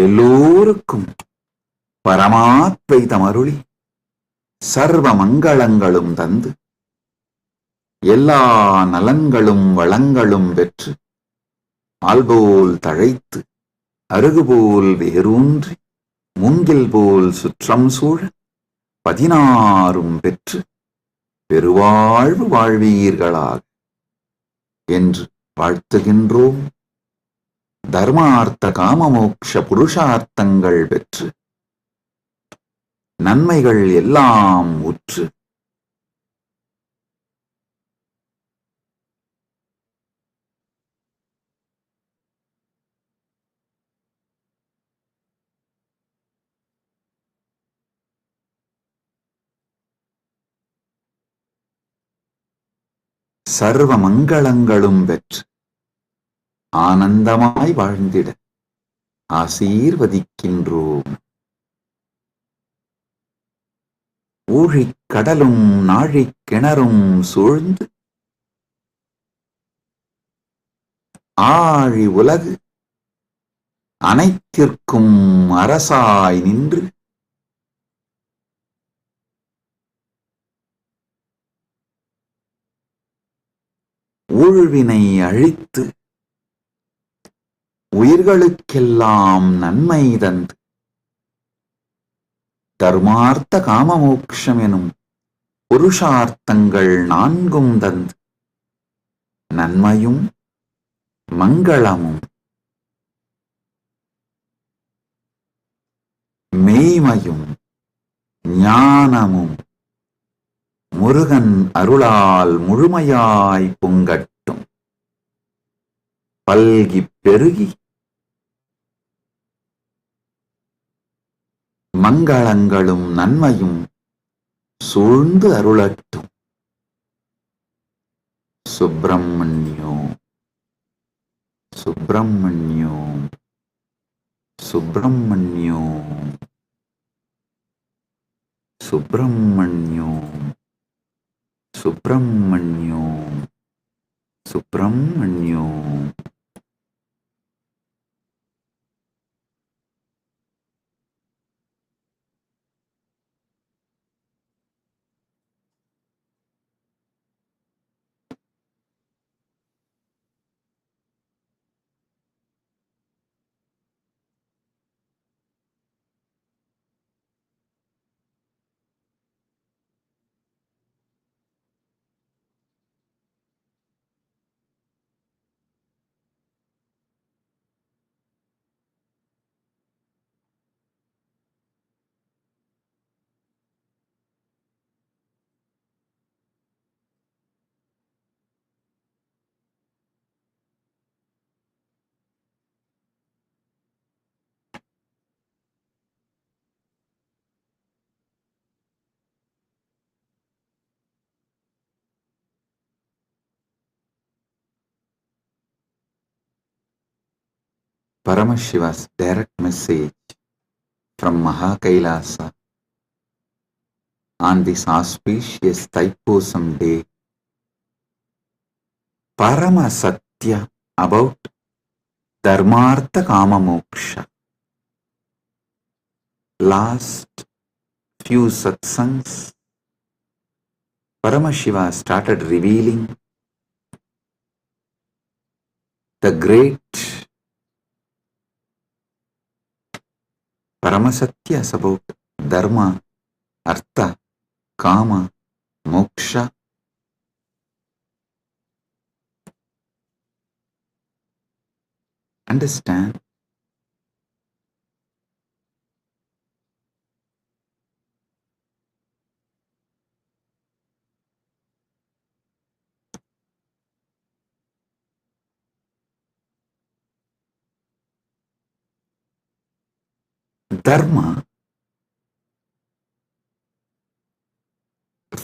எல்லோருக்கும் பரமாத்வைதம் அருளி சர்வ மங்களங்களும் தந்து எல்லா நலன்களும் வளங்களும் பெற்று ஆல்போல் தழைத்து அருகுபோல் வேரூன்றி மூங்கில் போல் சுற்றம் சூழ 16 பெற்று பெருவாழ்வு வாழ்வீர்களாக என்று வாழ்த்துகின்றோம். தர்மார்த்த காமமோக்ஷ புருஷார்த்தங்கள் பெற்று நன்மைகள் எல்லாம் உற்று சர்வ மங்களங்களும் பெற்று ஆனந்தமாய் வாழ்ந்திட ஆசீர்வதிக்கின்றோம். ஊழிக் கடலும் நாழிக் கிணறும் சூழ்ந்து ஆழி உலகு அனைத்திற்கும் அரசாய் நின்று ஊழ்வினை அழித்து உயிர்களுக்கெல்லாம் நன்மை தந்து தர்மார்த்த காமமோக்ஷம் எனும் புருஷார்த்தங்கள் நான்கும் தந்து நன்மையும் மங்களமும் மெய்மையும் ஞானமும் முருகன் அருளால் முழுமையாய் பொங்கட்டும். பல்கிப் பெருகி மங்களங்களும் நன்மையும் சூழ்ந்து அருளட்டும். சுப்பிரமணியோ சுப்பிரமணியோ சுப்பிரமணியோ சுப்பிரமணியோ சுப்பிரமணியோ சுப்பிரமணியோ. Paramashiva's direct message from Mahakailasa on this auspicious Thaipusam day, Parama Satya about Dharmartha Kama Moksha. Last few satsangs, Paramashiva started revealing the great Paramasatyas about Dharma, Artha, Kama, Moksha. Understand? Dharma,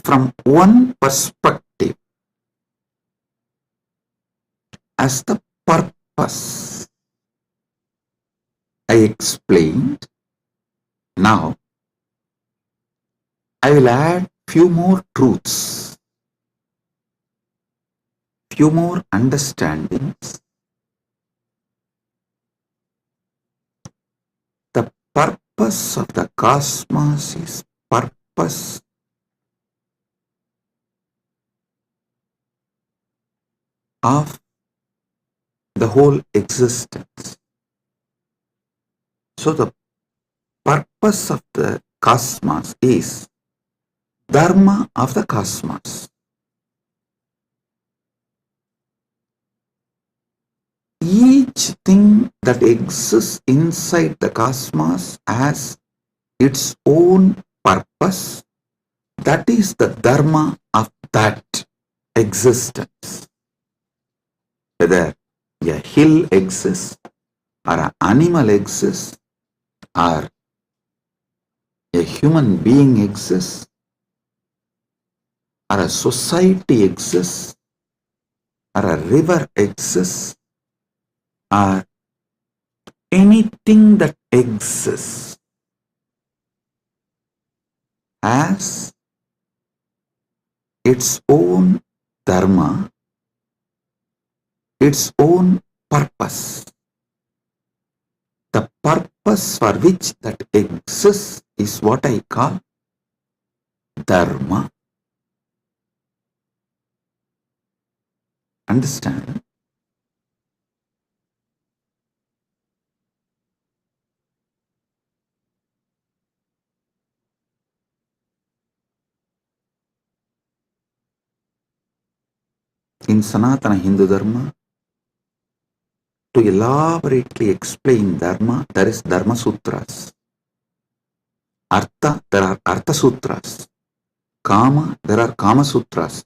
from one perspective, as the purpose. I explained. Now, I will add few more truths, few more understandings. The purpose of the cosmos is purpose of the whole existence. So the purpose of the cosmos is Dharma of the cosmos. Each thing that exists inside the cosmos has its own purpose. That is the Dharma of that existence. Whether a hill exists, or an animal exists, or a human being exists, or a society exists, or a river exists, or anything that exists has its own dharma, its own purpose. The purpose for which that exists is what I call dharma. Understand? In Sanatana Hindu Dharma, to elaborately explain Dharma, there is Dharma Sutras. Artha, there are Artha Sutras. Kama, there are Kama Sutras.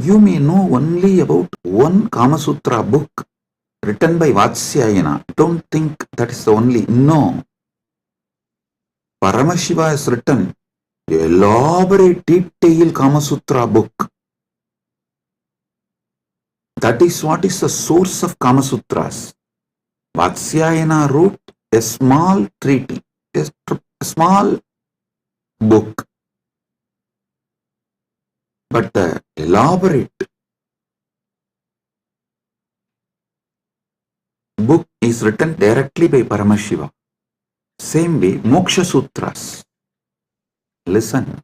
You may know only about one Kama Sutra book written by Vatsyayana. Don't think that is the only. No. Paramashiva has written an elaborate, detailed Kama Sutra book. That is what is the source of Kama Sutras. Vatsyayana wrote a small treaty, a small book. But the elaborate book is written directly by Paramashiva. Same way, Moksha Sutras. Listen,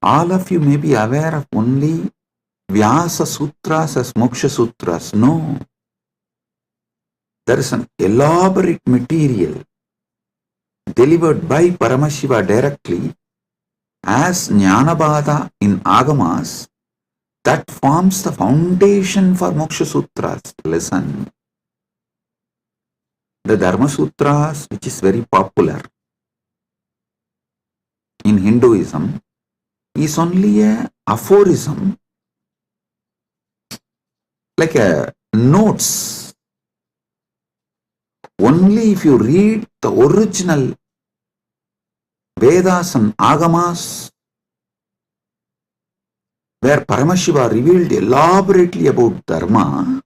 all of you may be aware of only Vyasa Sutras as Moksha Sutras. No. There is an elaborate material delivered by Paramashiva directly as Jnanabhada in Agamas that forms the foundation for Moksha Sutras. Listen. The Dharma Sutras, which is very popular in Hinduism, is only a aphorism, like a notes. Only if you read the original Vedas and Agamas, where Paramashiva revealed elaborately about Dharma,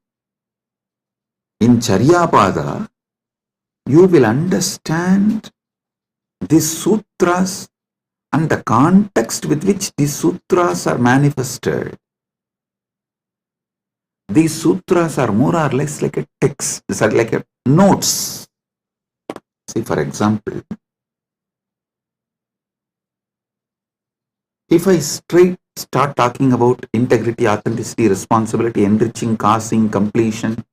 in Charyapada, you will understand these sutras and the context with which these sutras are manifested. These sutras are more or less like a text, these are like a notes. See, for example, if I start talking about integrity, authenticity, responsibility, enriching, causing, completion,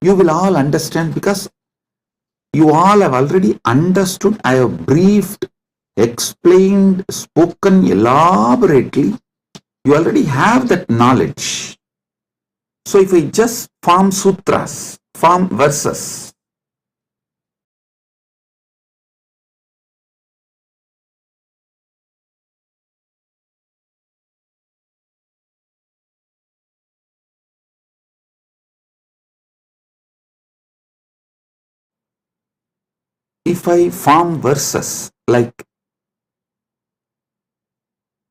you will all understand because you all have already understood. I have briefed, explained, spoken elaborately. You already have that knowledge. So if I just form sutras, form verses, if I form verses like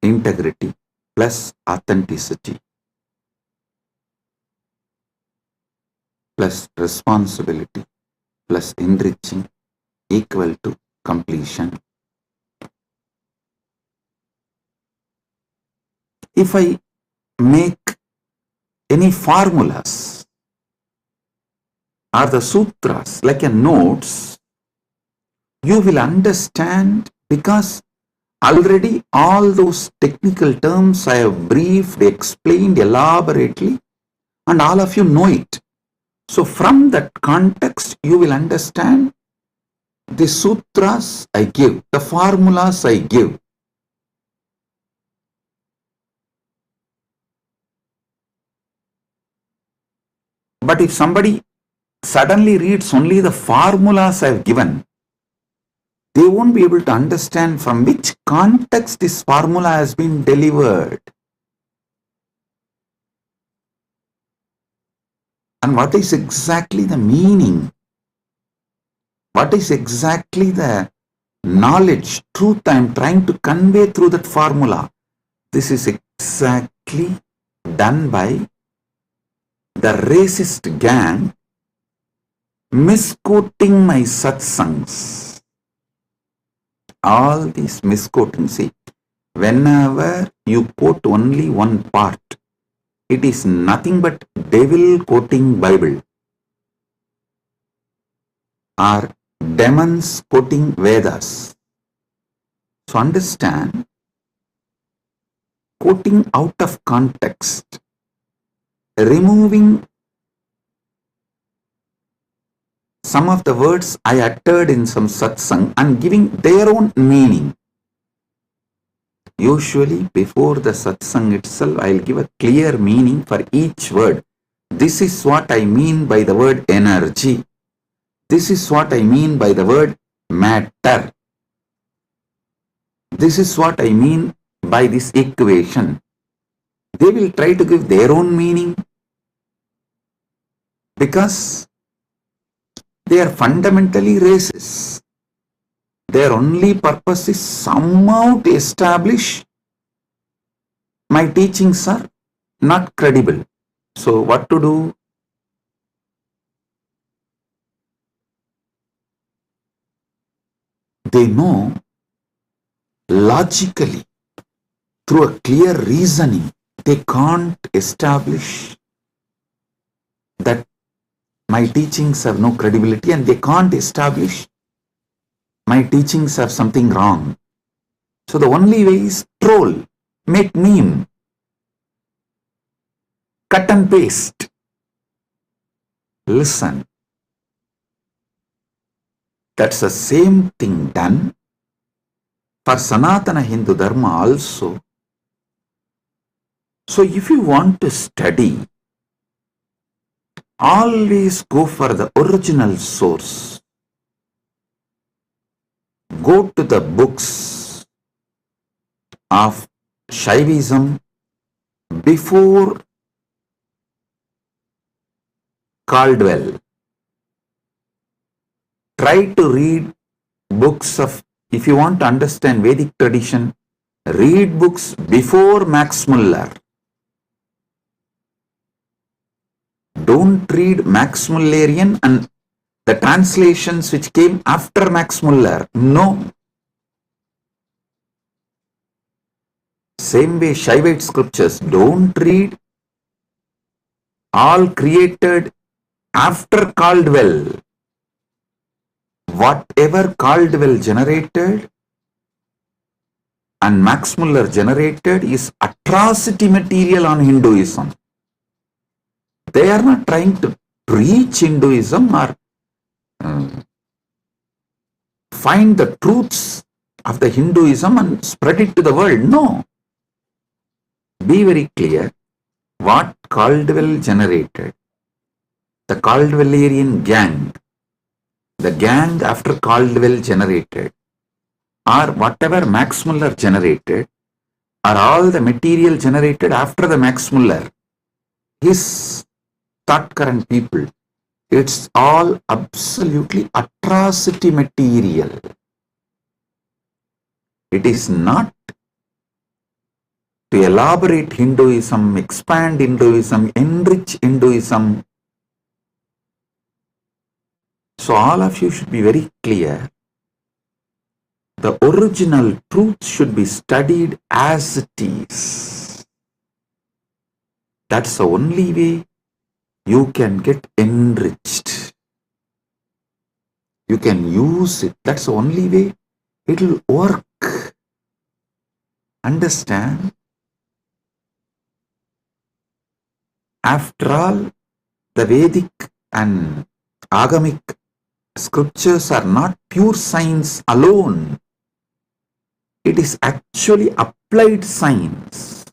integrity plus authenticity plus responsibility plus enriching equal to completion. If I make any formulas or the sutras like a notes, you will understand because already all those technical terms I have briefed, explained elaborately, and all of you know it. So from that context, you will understand the sutras I give, the formulas I give. But if somebody suddenly reads only the formulas I have given, they won't be able to understand from which context this formula has been delivered. And what is exactly the meaning? What is exactly the knowledge, truth I am trying to convey through that formula? This is exactly done by the racist gang misquoting my satsangs. All these misquoting, see, whenever you quote only one part, it is nothing but devil quoting Bible or demons quoting Vedas. So understand, quoting out of context, removing some of the words I uttered in some satsang and giving their own meaning. Usually before the satsang itself, I'll give a clear meaning for each word. This is what I mean by the word energy. This is what I mean by the word matter. This is what I mean by this equation. They will try to give their own meaning because they are fundamentally racist. Their only purpose is somehow to establish my teachings are not credible. So what to do? They know logically, through a clear reasoning, they can't establish that my teachings have no credibility, and they can't establish my teachings have something wrong. So the only way is troll, make meme, cut and paste. Listen, that's the same thing done for Sanatana Hindu Dharma also. So if you want to study, always go for the original source. Go to the books of Shaivism before Caldwell. Try to read books of, if you want to understand Vedic tradition, read books before Max Muller. Don't read Max Mullerian and the translations which came after Max Muller. No. Same way Shaivite scriptures, don't read all created after Caldwell. Whatever Caldwell generated and Max Muller generated is atrocity material on Hinduism. They are not trying to preach Hinduism or find the truths of the Hinduism and spread it to the world. No. Be very clear what Caldwell generated. The Caldwellerian gang, the gang after Caldwell generated, or whatever Max Muller generated, are all the material generated after the Max Muller. His thought current people, it's all absolutely atrocity material. It is not to elaborate Hinduism, expand Hinduism, enrich Hinduism. So all of you should be very clear. The original truth should be studied as it is. That's the only way you can get enriched. You can use it. That's the only way it will work. Understand? After all, the Vedic and Agamic scriptures are not pure science alone. It is actually applied science.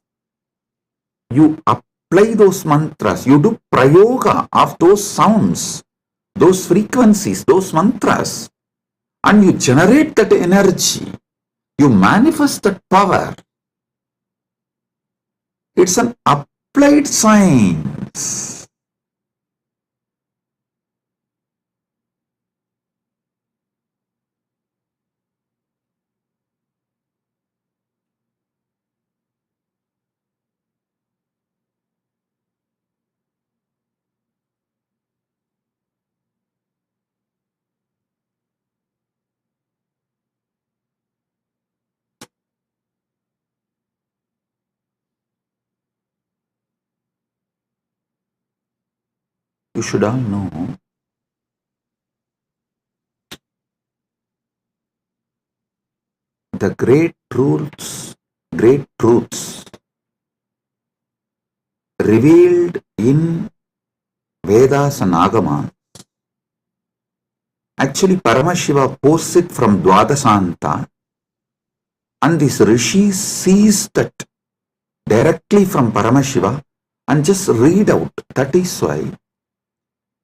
You apply those mantras, you do prayoga of those sounds, those frequencies, those mantras, and you generate that energy. You manifest that power. It's an applied science. You should all know the great truths revealed in Vedas and Agamas. Actually, Paramashiva posts it from Dwadasanta, and this Rishi sees that directly from Paramashiva and just read out. That is why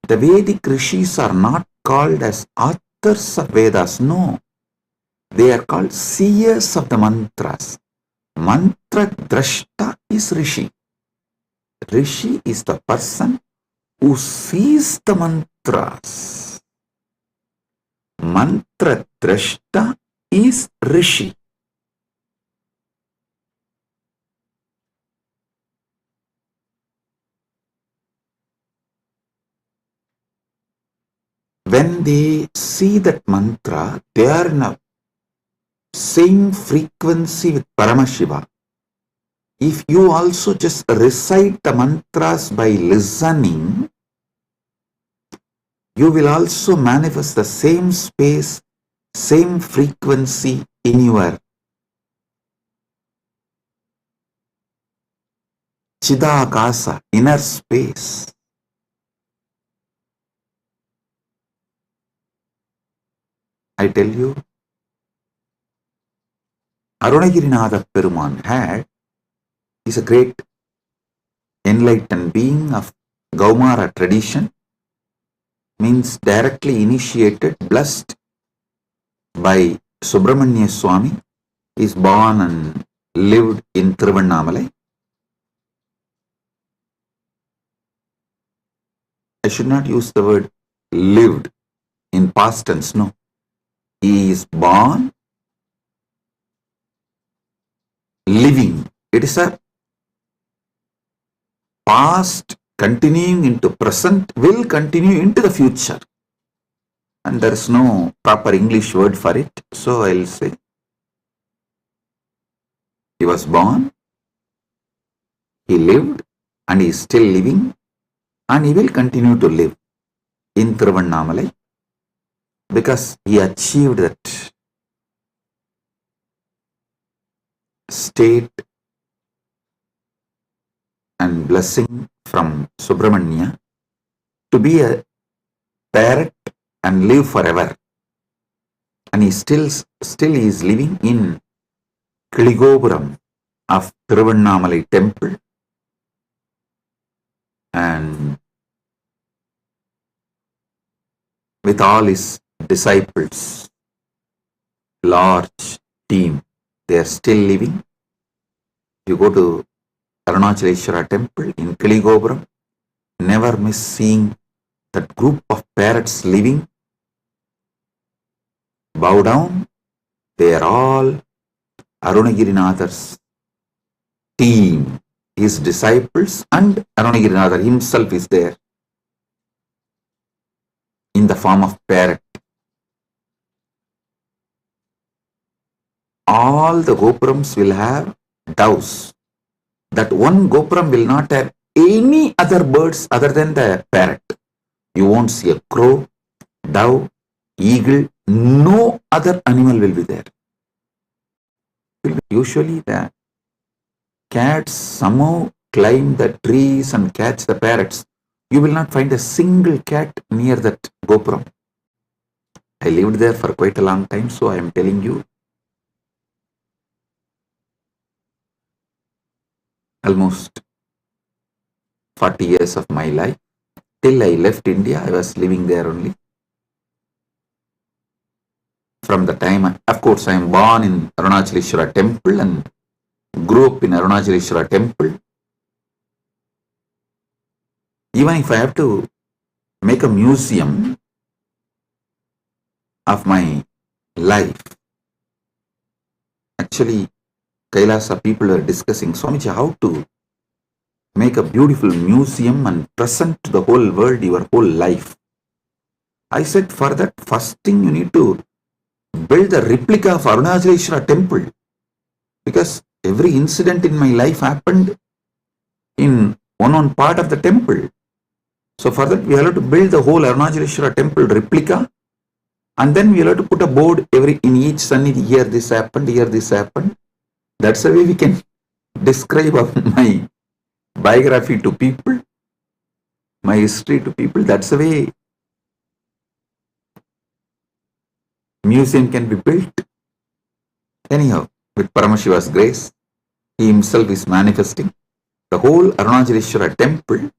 the Vedic Rishis are not called as authors of Vedas. No, they are called seers of the mantras. Mantra Drashta is Rishi. Rishi is the person who sees the mantras. Mantra Drashta is Rishi. When they see that mantra, they are in a same frequency with Paramashiva. If you also just recite the mantras by listening, you will also manifest the same space, same frequency in your Chidakasa, inner space. I tell you, Arunagirinatha Peruman is a great enlightened being of Gaumara tradition, means directly initiated, blessed by Subramanya Swami. He is born and lived in Tiruvannamalai. I should not use the word lived in past tense, no. He is born, living. It is a past continuing into present, will continue into the future. And there is no proper English word for it. So I will say, he was born, he lived, and he is still living, and he will continue to live in Tiruvannamalai because he achieved that state and blessing from Subramanya to be a parrot and live forever. And he still is living in Kiligopuram of Tiruvannamalai temple, and with all his disciples, large team, they are still living. You go to Arunachaleshwara temple in Kiligopuram, never miss seeing that group of parrots living. Bow down, they are all Arunagirinatha's team, his disciples, and Arunagirinatha himself is there in the form of parrot. All the gopurams will have doves. That one gopuram will not have any other birds other than the parrot. You won't see a crow, dove, eagle, no other animal will be there. Usually the cats somehow climb the trees and catch the parrots. You will not find a single cat near that gopuram. I lived there for quite a long time, so I am telling you, almost 40 years of my life. Till I left India, I was living there only. From the time, of course, I am born in Arunachaleshwara temple and grew up in Arunachaleshwara temple. Even if I have to make a museum of my life, actually, Kailasa people are discussing, Swamiji, how to make a beautiful museum and present to the whole world your whole life. I said, for that, first thing you need to build a replica of Arunachaleshwara temple, because every incident in my life happened in one part of the temple. So for that, we have to build the whole Arunachaleshwara temple replica, and then we have to put a board in each sannidhi. Here this happened, here this happened. That's the way we can describe my biography to people, my history to people. That's the way museum can be built. Anyhow, with Paramashiva's grace, he himself is manifesting. The whole Arunachaleshwara temple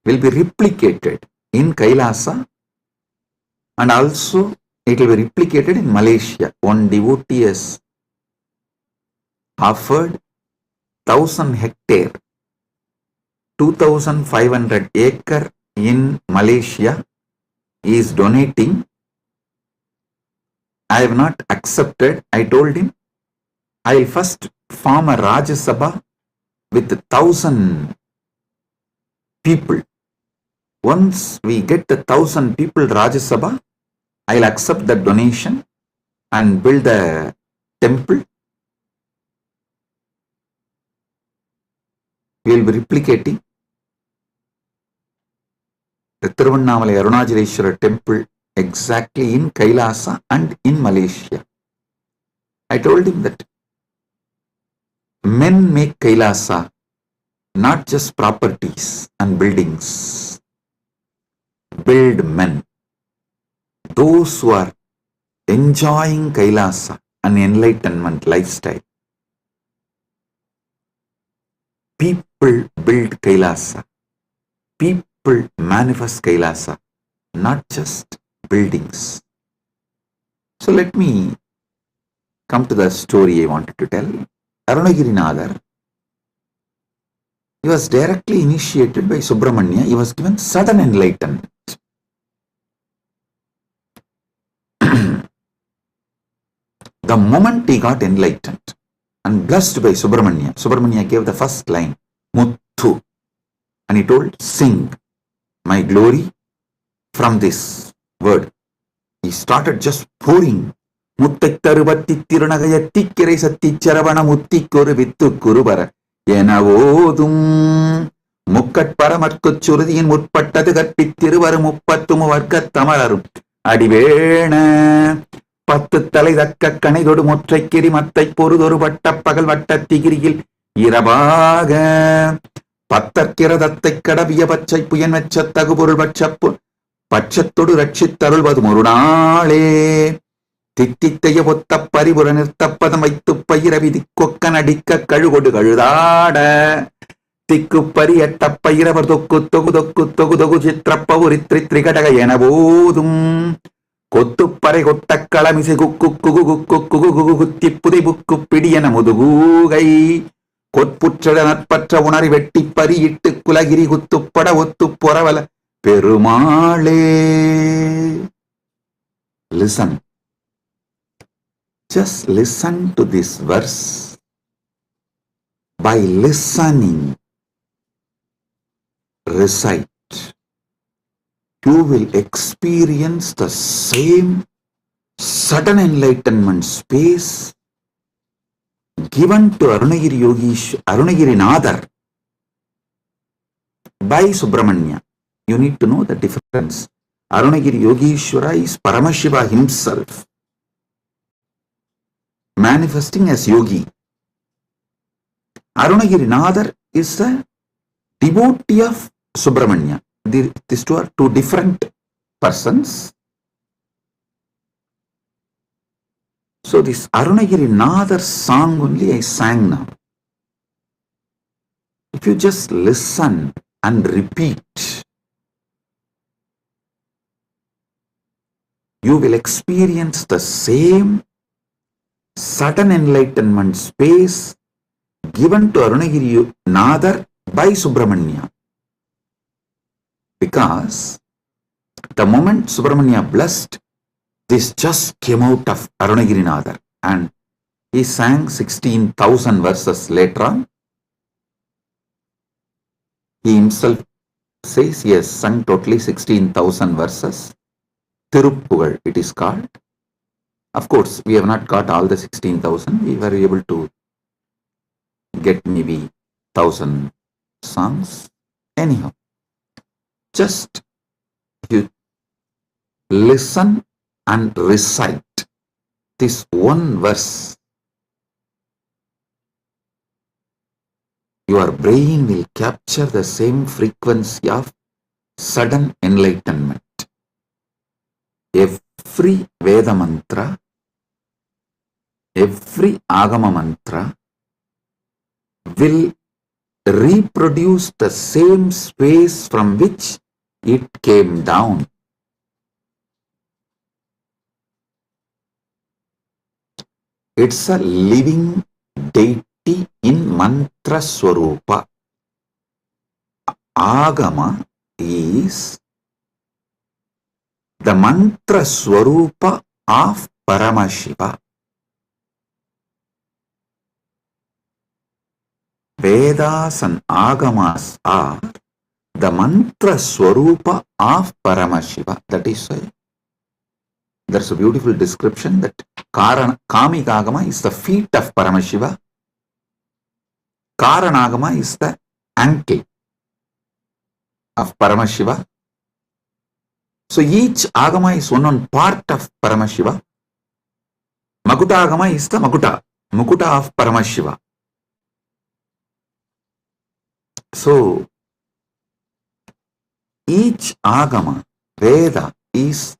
will be replicated in Kailasa, and also it will be replicated in Malaysia. One devotee has offered 1,000 hectare, 2,500 acre in Malaysia. He is donating. I have not accepted. I told him, I will first form a Rajya Sabha with 1,000 people. Once we get the 1,000 people Rajya Sabha, I will accept the donation and build the temple. We will be replicating the Tiruvannamalai Arunachaleshwara temple exactly in Kailasa and in Malaysia. I told him that men make Kailasa, not just properties and buildings. Build men. Those who are enjoying Kailasa, an enlightenment lifestyle. People build Kailasa. People manifest Kailasa, not just buildings. So let me come to the story I wanted to tell. Arunagirinadar, he was directly initiated by Subramanya. He was given sudden enlightenment. The moment he got enlightened and blessed by Subramanya, Subramanya gave the first line, Muthu, and he told, sing my glory from this word. He started just pouring. Muttai tarubatti tirunagayatti kirai satti charavana mutti koru vittu kurubara enavodum mukkat paramarkuchurudin mutpattadu karpittiruvaru muppattumu varkat tamararum adivena பத்து தலை தக்க கணைதொடு முற்றைக்கிரி மத்தை பொறுதொரு வட்ட பகல் வட்ட திகிரியில் இரவாக பத்தற்கிரதத்தை கடவிய பச்சை புயன் வெச்ச தகுபொருள் பட்சப்பு பட்சத்தொடு ரட்சித்தருள்வது ஒரு நாளே தித்தித்தைய ஒத்த பரிபுற நிறுத்தப்பதம் வைத்து பயிர விதி கொக்கன் அடிக்க கழுகொடு கழுதாட திக்கு பரியட்ட பயிரவர் தொக்கு தொகு தொக்கு தொகு தொகு சித்திரப்பவுரி திரிகடக என போதும் கொத்துப்பறை கொட்ட களமிசை குக்கு குகு குக்கு குகு குகு குத்தி புதை புக்கு பிடியன முதுகூகை கொற்புற்ற நற்பற்ற உணரி வெட்டி பறியிட்டு குலகிரி குத்துப்பட ஒத்து பொறவல பெருமாளே. Listen. Just listen to this verse. By listening, recite. You will experience the same sudden enlightenment space given to Arunagiri Nadar by Subramanya. You need to know the difference. Arunagiri Yogishwara is Paramashiva himself, manifesting as yogi. Arunagiri Nadar is a devotee of Subramanya. These two are two different persons. So this Arunagiri Nadar song only I sang now. If you just listen and repeat, you will experience the same sudden enlightenment space given to Arunagiri Nadar by Subramanya. Because the moment Subramanya blessed, this just came out of Arunagiri Nadar, and he sang 16,000 verses later on. He himself says he has sung totally 16,000 verses. Tiruppugal it is called. Of course, we have not got all the 16,000. We were able to get maybe 1,000 songs. Anyhow, just you listen and recite this one verse, your brain will capture the same frequency of sudden enlightenment. Every Veda mantra, every Agama mantra will reproduce the same space from which it came down. It's a living deity in mantra swarupa. Agama is the mantra swarupa of Paramashiva. Vedas and Agamas are the mantra swarupa of Paramashiva. That is why there's a beautiful description that Kamika Agama is the feet of Paramashiva. Karanagama is the ankle of Paramashiva. So each Agama is one part of Paramashiva. Makuta Agama is the Mukuta of Paramashiva. So each Agama, Veda, is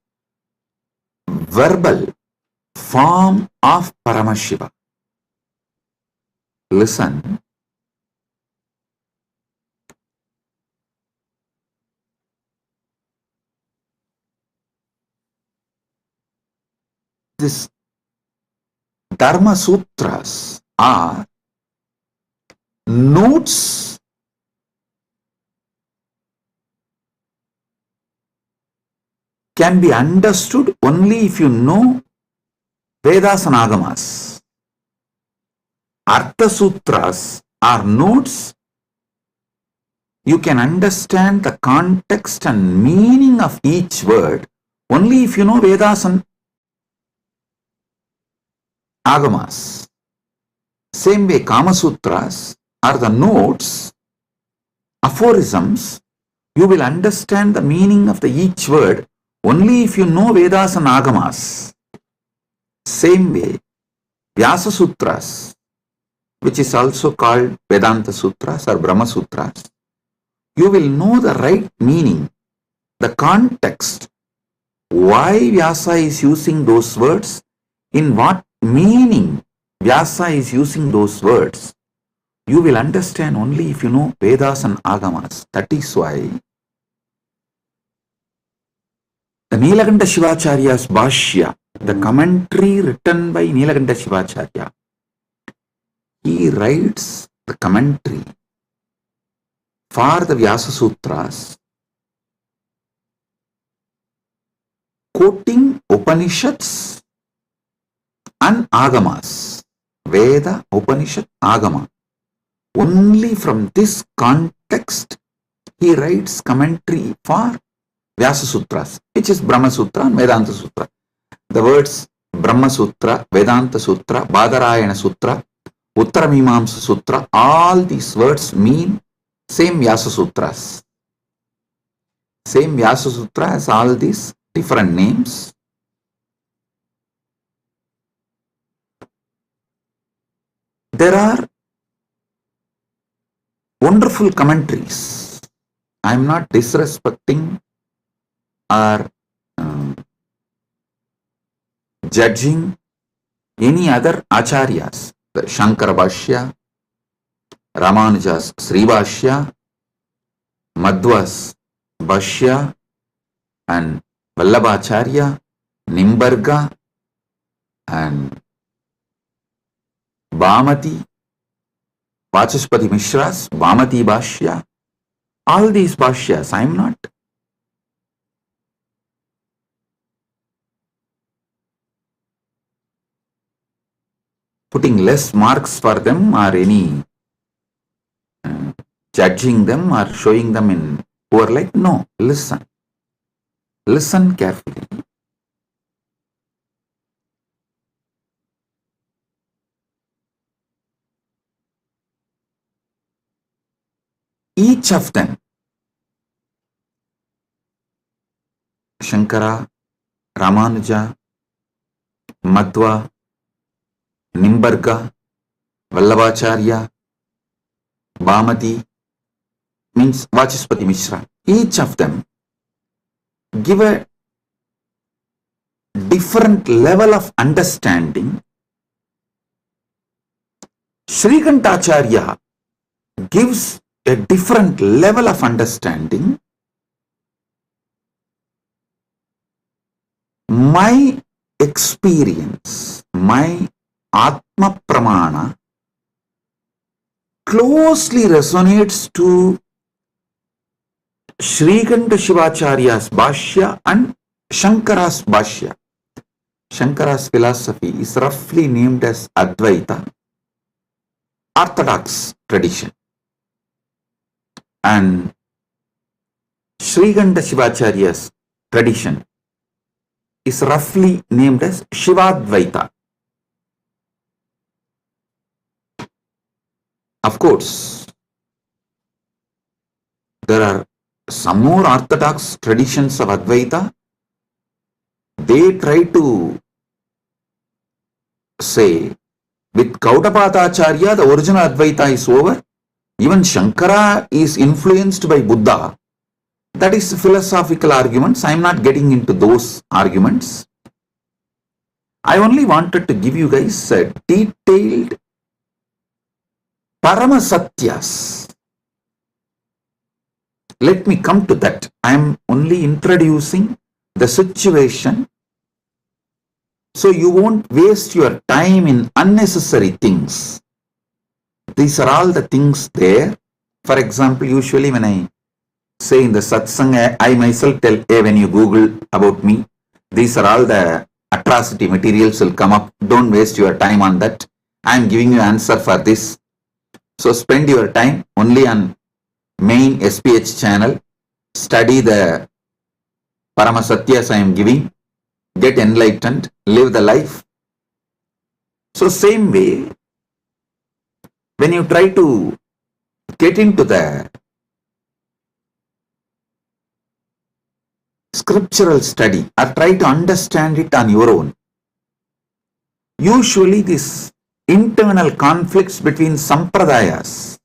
verbal form of Paramashiva. Listen. This Dharma Sutras are notes can be understood only if you know Vedas and Agamas. Artha Sutras are notes. You can understand the context and meaning of each word only if you know Vedas and Agamas. Same way, Kama Sutras are the notes, aphorisms. You will understand the meaning of each word only if you know Vedas and Agamas. Same way, Vyasa Sutras, which is also called Vedanta Sutras or Brahma Sutras, you will know the right meaning, the context, why Vyasa is using those words, in what meaning Vyasa is using those words. You will understand only if you know Vedas and Agamas. That is why the Nilakanta Shivacharya's Bhashya, the commentary written by Nilakanta Shivacharya, he writes the commentary for the Vyasa Sutras, quoting Upanishads and Agamas, Veda, Upanishad, Agama. Only from this context he writes commentary for Vyasa Sutras, which is Brahma Sutra and Vedanta Sutra. The words Brahma Sutra, Vedanta Sutra, Badarayana Sutra, Uttaramimamsa Sutra, all these words mean same Vyasa Sutras. Same Vyasa Sutra has all these different names. There are wonderful commentaries. I am not disrespecting or judging any other acharyas. The Shankara Bhashya, Ramanuja's Sri Bhashya, Madhva's Bhashya, and Vallabhacharya, Nimbarga, and Bhamati, Vachaspati Mishra's Bhamati Bhashya. All these Bhashyas, I am not putting less marks for them or any judging them or showing them in poor light. No, listen. Listen carefully. Each of them Shankara, Ramanuja, Madhva, Nimbarga, Vallabhacharya, Bhamati, means Vachaspati Mishra. Each of them give a different level of understanding. Srikantacharya gives a different level of understanding. My experience, my Atma Pramana closely resonates to Srikanta Shivacharya's Bhashya and Shankara's Bhashya. Shankara's philosophy is roughly named as Advaita, Orthodox tradition. And Srikanta Shivacharya's tradition is roughly named as Shivadvaita. Of course, there are some more orthodox traditions of Advaita. They try to say, with Gaudapadacharya, the original Advaita is over. Even Shankara is influenced by Buddha. That is philosophical arguments. I am not getting into those arguments. I only wanted to give you guys a detailed Paramasatyas. Let me come to that. I am only introducing the situation so you won't waste your time in unnecessary things. These are all the things there. For example, usually when I say in the satsang, I myself tell, hey, when you Google about me, these are all the atrocity materials will come up. Don't waste your time on that. I am giving you answer for this. So spend your time only on main SPH channel. Study the Paramasatyas I am giving. Get enlightened. Live the life. So same way, when you try to get into the scriptural study or try to understand it on your own, usually these internal conflicts between sampradayas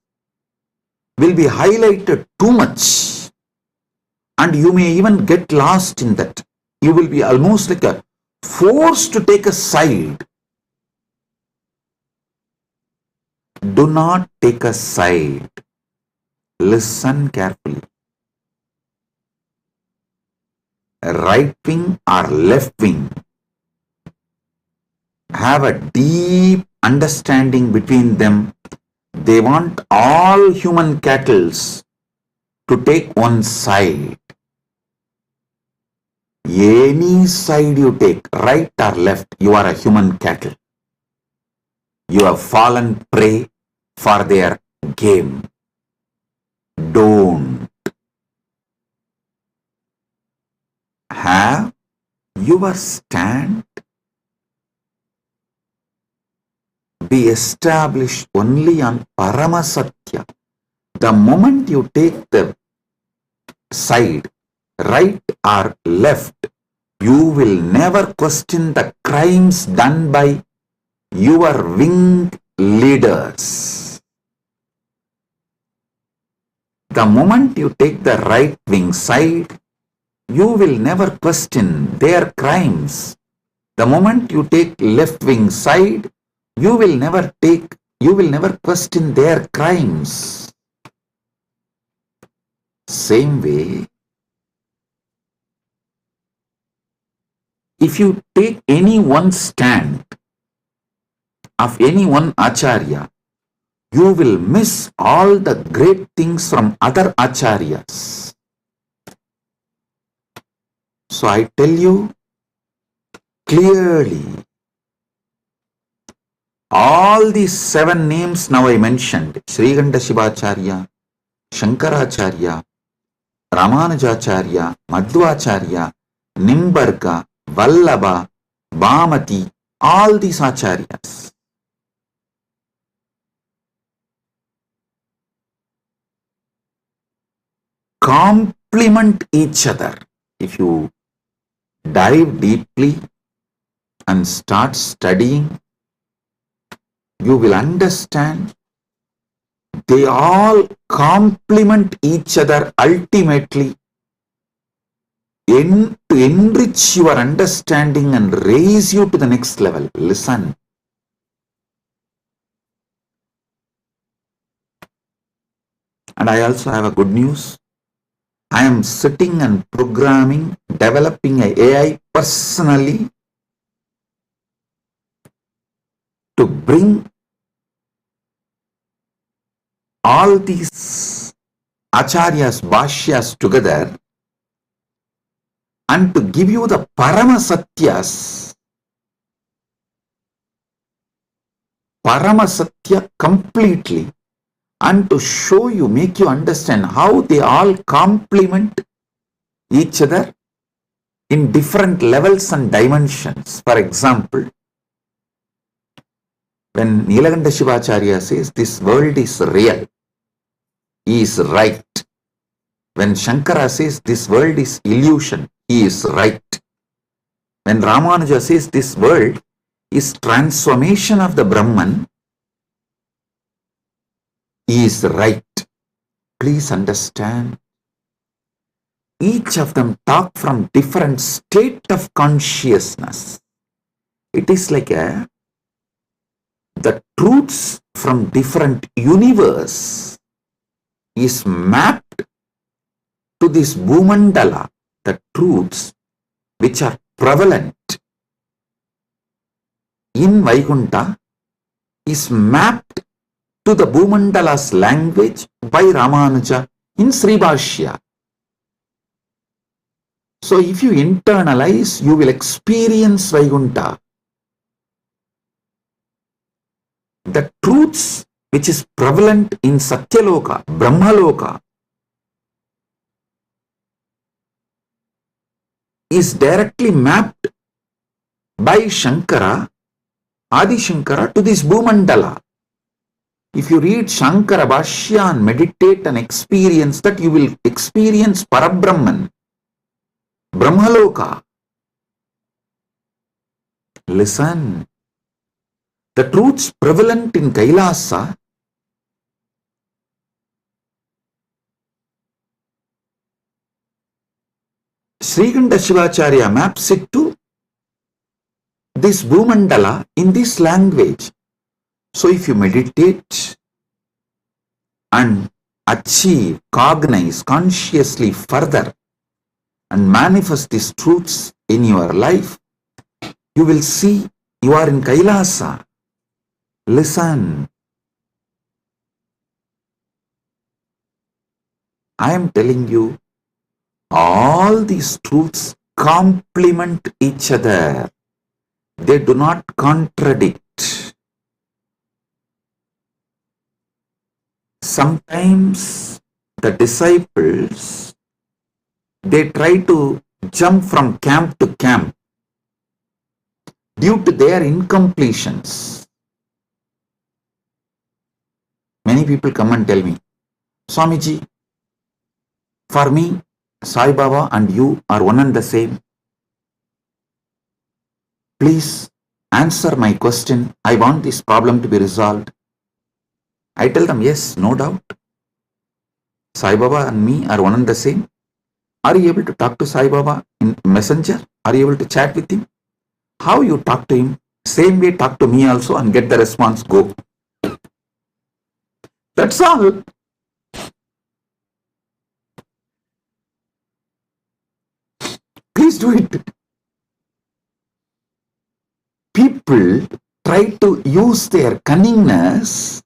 will be highlighted too much and you may even get lost in that. You will be almost like a forced to take a side. Do not take a side. Listen carefully. Right wing or left wing have a deep understanding between them. They want all human cattle to take one side. Any side you take, right or left, you are a human cattle. You have fallen prey for their game. Don't. Have your stand be established only on Paramasatya. The moment you take the side, right or left, you will never question the crimes done by your wing leaders. The moment you take the right wing side, you will never question their crimes. The moment you take left wing side, you will never question their crimes. Same way, if you take any one stand of any one acharya, you will miss all the great things from other acharyas. So I tell you clearly, all these 7 names now I mentioned, Srikanta Shivacharya, Shankaracharya, Ramanujacharya, Madhvacharya, Nimbarga, Vallabha, Bhamati, all these acharyas complement each other. If you dive deeply and start studying, you will understand they all complement each other ultimately to enrich your understanding and raise you to the next level. Listen. And I also have a good news. I am sitting and programming, developing an AI personally to bring all these acharyas, bhashyas together and to give you the Paramasatya completely, and to show you, make you understand how they all complement each other in different levels and dimensions. For example, when Nilakanta Shivacharya says this world is real, he is right. When Shankara says this world is illusion, he is right. When Ramanuja says this world is transformation of the Brahman, he is right. Please understand. Each of them talk from different state of consciousness. It is like the truths from different universe is mapped to this Bhumandala, the truths which are prevalent in Vaikunta is mapped to the Bhumandala's language by Ramanuja in Sribhashya. So if you internalize, you will experience Vaikunta. The truths which is prevalent in Satyaloka, Brahmaloka, is directly mapped by Shankara, Adi Shankara, to this Bhumandala. If you read Shankara Bhashya and meditate and experience that, you will experience Parabrahman, Brahmaloka. Listen. The truths prevalent in Kailasa Srikanta Shivacharya maps it to this Bhumandala in this language. So if you meditate and achieve, cognize consciously further and manifest these truths in your life, you will see you are in Kailasa. Listen. I am telling you, all these truths complement each other. They do not contradict. Sometimes the disciples, they try to jump from camp to camp due to their incompletions. Many people come and tell me, Swamiji, for me, Sai Baba and you are one and the same. Please answer my question. I want this problem to be resolved. I tell them, yes, no doubt. Sai Baba and me are one and the same. Are you able to talk to Sai Baba in Messenger? Are you able to chat with him? How you talk to him? Same way talk to me also and get the response, go. That's all. Please do it. People try to use their cunningness.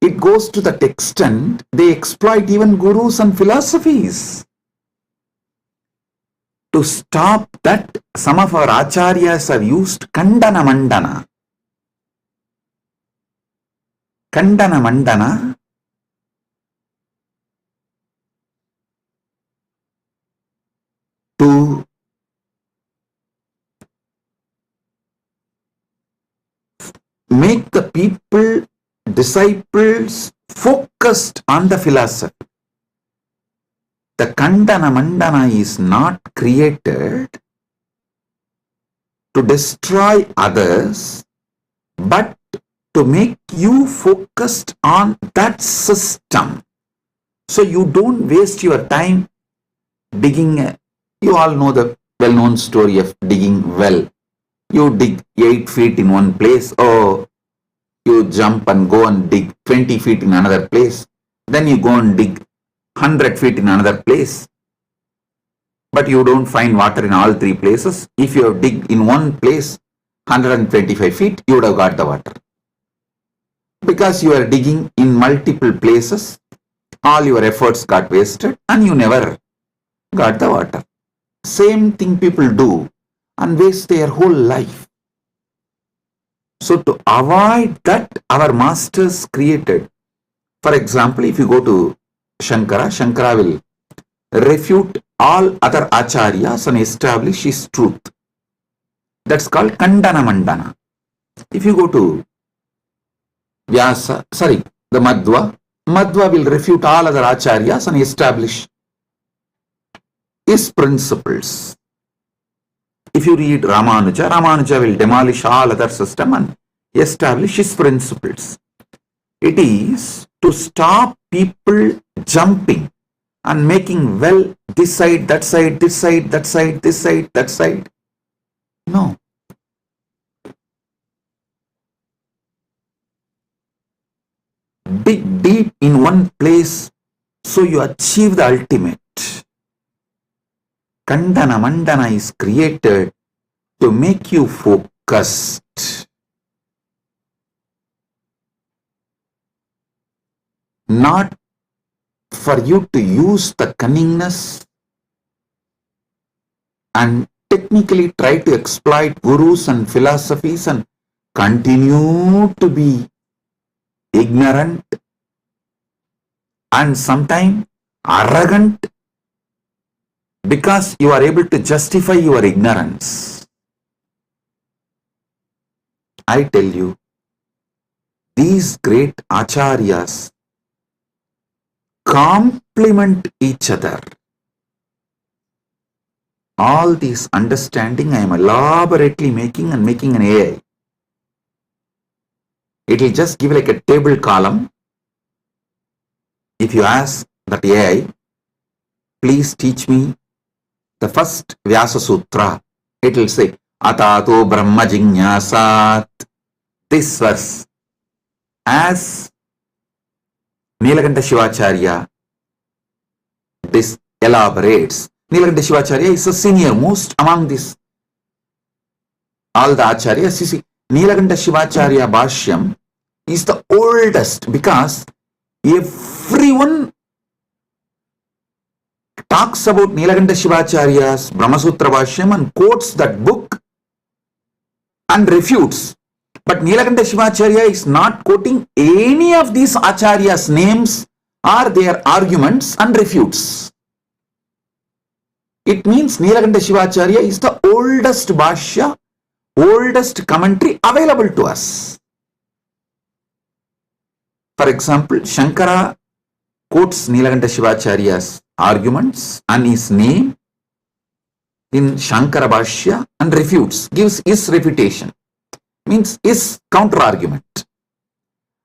It goes to that extent, they exploit even gurus and philosophies. To stop that, some of our acharyas have used Kandana Mandana. Kandana Mandana to make the people, disciples, focused on the philosophy. the Kandana Mandana is not created to destroy others, but to make you focused on that system. So you don't waste your time digging. You all know the well-known story of digging well. You dig 8 feet in one place, or you jump and go and dig 20 feet in another place. Then you go and dig 100 feet in another place. But you don't find water in all 3 places. If you have dig in one place 125 feet, you would have got the water. Because you are digging in multiple places, all your efforts got wasted and you never got the water. Same thing people do and waste their whole life. So to avoid that, our masters created. For example, if you go to Shankara, Shankara will refute all other acharyas and establish his truth. That's called Kandana Mandana. If you go to the Madhva will refute all other acharyas and establish his principles. If you read Ramanuja, Ramanuja will demolish all other system and establish his principles. It is to stop people jumping and making well this side, that side, this side, that side, this side, that side. No. Dig deep in one place so you achieve the ultimate. Kandana Mandana is created to make you focused. Not for you to use the cunningness and technically try to exploit gurus and philosophies and continue to be ignorant and sometimes arrogant because you are able to justify your ignorance. I tell you, these great acharyas complement each other. All this understanding I am elaborately making an AI. It will just give like a table column. If you ask that AI, please teach me the first Vyasa Sutra, it will say, Atato Brahma Jignasat. This verse, as Nilakanta Shivacharya this elaborates. Nilakanta Shivacharya is the senior most among this. All the acharyas, you see, Nilakanta Shivacharya Bhashyam is the oldest because everyone talks about Nilakanta Shivacharya's Brahmasutra Bhashyam and quotes that book and refutes. But Nilakanta Shivacharya is not quoting any of these acharyas' names or their arguments and refutes. It means Nilakanta Shivacharya is the oldest Bhashya, oldest commentary available to us. For example, Shankara quotes Nilakanta Shivacharya's arguments and his name in Shankara Bhashya and refutes, gives his refutation, means his counter argument.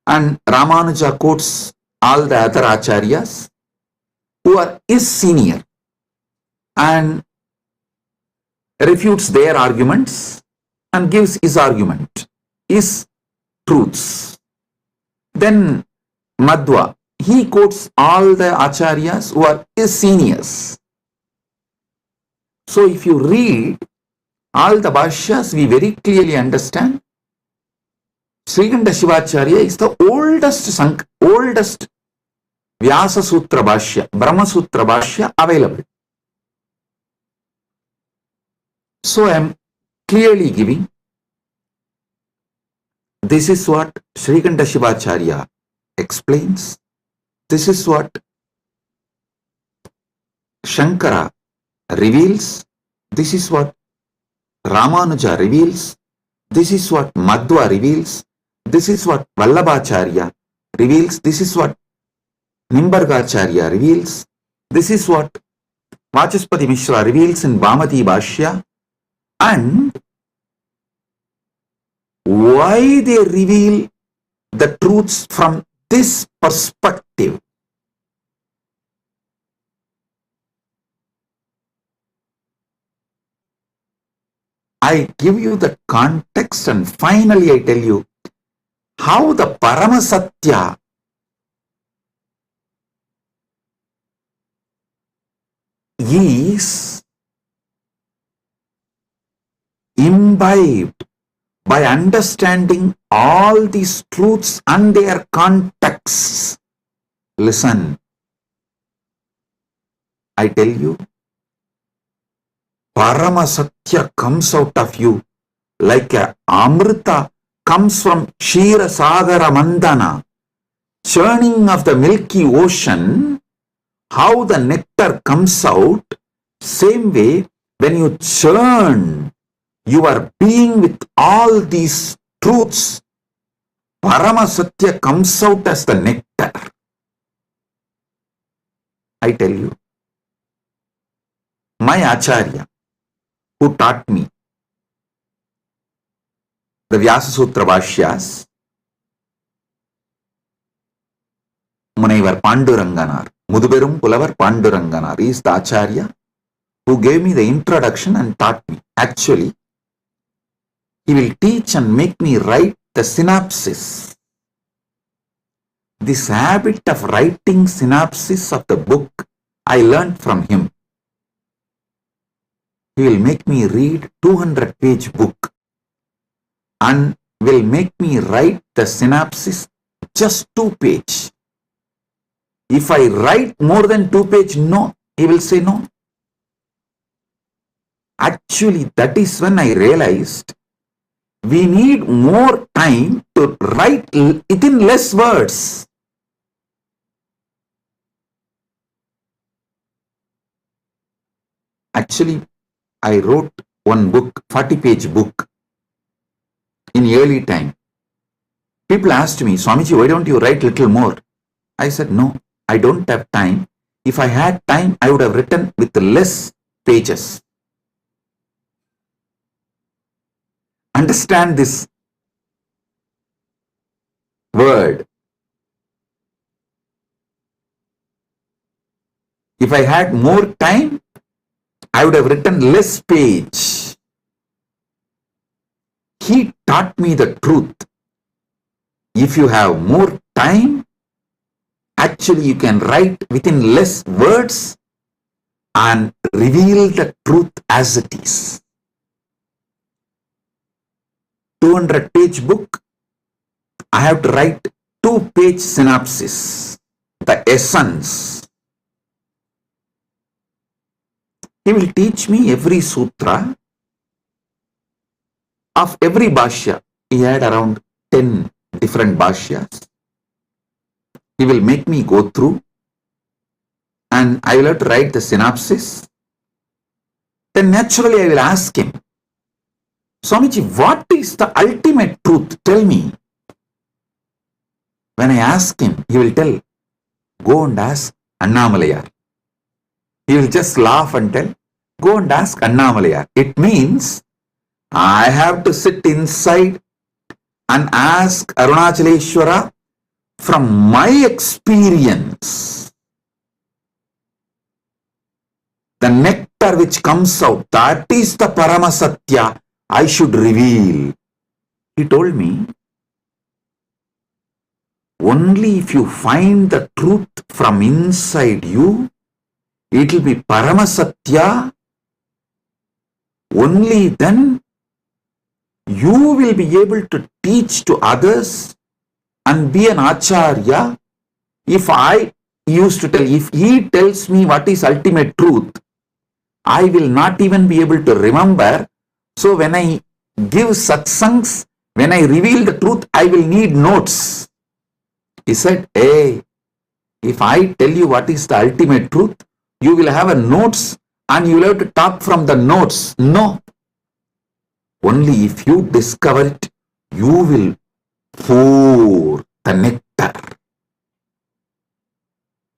And Ramanuja quotes all the other acharyas who are his senior and refutes their arguments and gives his argument, his truths. Then Madhva, he quotes all the acharyas who are his seniors. So if you read all the bhashyas, we very clearly understand Srikanta Shivacharya is the oldest Vyasa Sutra Bhashya, Brahma Sutra Bhashya available. So I am clearly giving, this is what Srikanta Shivacharya explains, this is what Shankara reveals, this is what Ramanuja reveals, this is what Madhva reveals, this is what Vallabhacharya reveals, this is what Nimbargacharya reveals, This is what Vachaspati Mishra reveals in Bhamati Bhashya, and why they reveal the truths from this perspective. I give you the context, and finally I tell you how the Paramasatya is imbibed by understanding all these truths and their contexts. Listen, I tell you, Paramasatya comes out of you like a Amrita comes from Kshira Sagara Mandana, churning of the milky ocean. How the nectar comes out, same way when you churn your being with all these truths, Paramasatya comes out as the nectar. I tell you, my Acharya, who taught me the Vyasa Sutra Bhashyas, Munaivar Panduranganar, Muduberum Pulavar Panduranganar, is the Acharya who gave me the introduction and taught me. Actually, he will teach and make me write the synopsis. This habit of writing synopsis of the book, I learned from him. He will make me read 200-page book and will make me write the synopsis just 2-page. If I write more than 2-page, no, he will say no. Actually, that is when I realized we need more time to write it in less words. Actually, I wrote one book, 40-page book, in early time. People asked me, Swamiji, why don't you write little more? I said, no, I don't have time. If I had time, I would have written with less pages. Understand this word. If I had more time, I would have written less page. He taught me the truth. If you have more time, actually you can write within less words and reveal the truth as it is. 200-page book, I have to write 2-page synopsis, the essence. He will teach me every sutra of every bhashya. He had around 10 different bhashyas. He will make me go through and I will have to write the synopsis. Then naturally I will ask him, Swamiji, what is the ultimate truth? Tell me. When I ask him, he will tell, go and ask Annamalayar. He will just laugh and tell, go and ask Annamalayar. It means I have to sit inside and ask Arunachaleshwara from my experience. The nectar which comes out, that is the Paramasatya I should reveal. He told me, only if you find the truth from inside you, it will be Paramasatya. Only then you will be able to teach to others and be an Acharya. If I used to tell, if he tells me what is ultimate truth, I will not even be able to remember. So when I give satsangs, when I reveal the truth, I will need notes. He said, hey, if I tell you what is the ultimate truth, you will have a notes and you will have to talk from the notes. No. Only if you discover it, you will pour the nectar.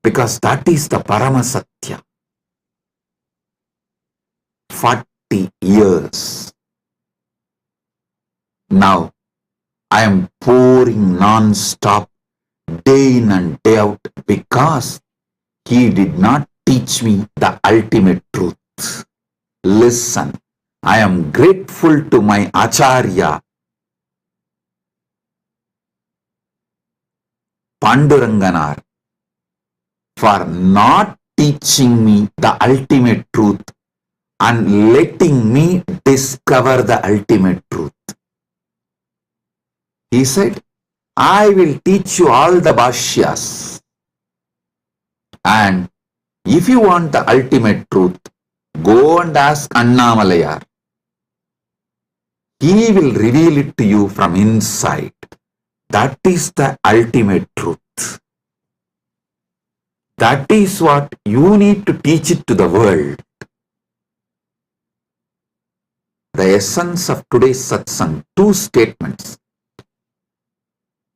because that is the Paramasatya. 40 years. Now, I am pouring non-stop, day in and day out, because he did not teach me the ultimate truth. Listen, I am grateful to my Acharya, Panduranganar, for not teaching me the ultimate truth and letting me discover the ultimate truth. He said, I will teach you all the bhashyas, and if you want the ultimate truth, go and ask Annamalayar. He will reveal it to you from inside. That is the ultimate truth. That is what you need to teach it to the world. The essence of today's satsang, 2 statements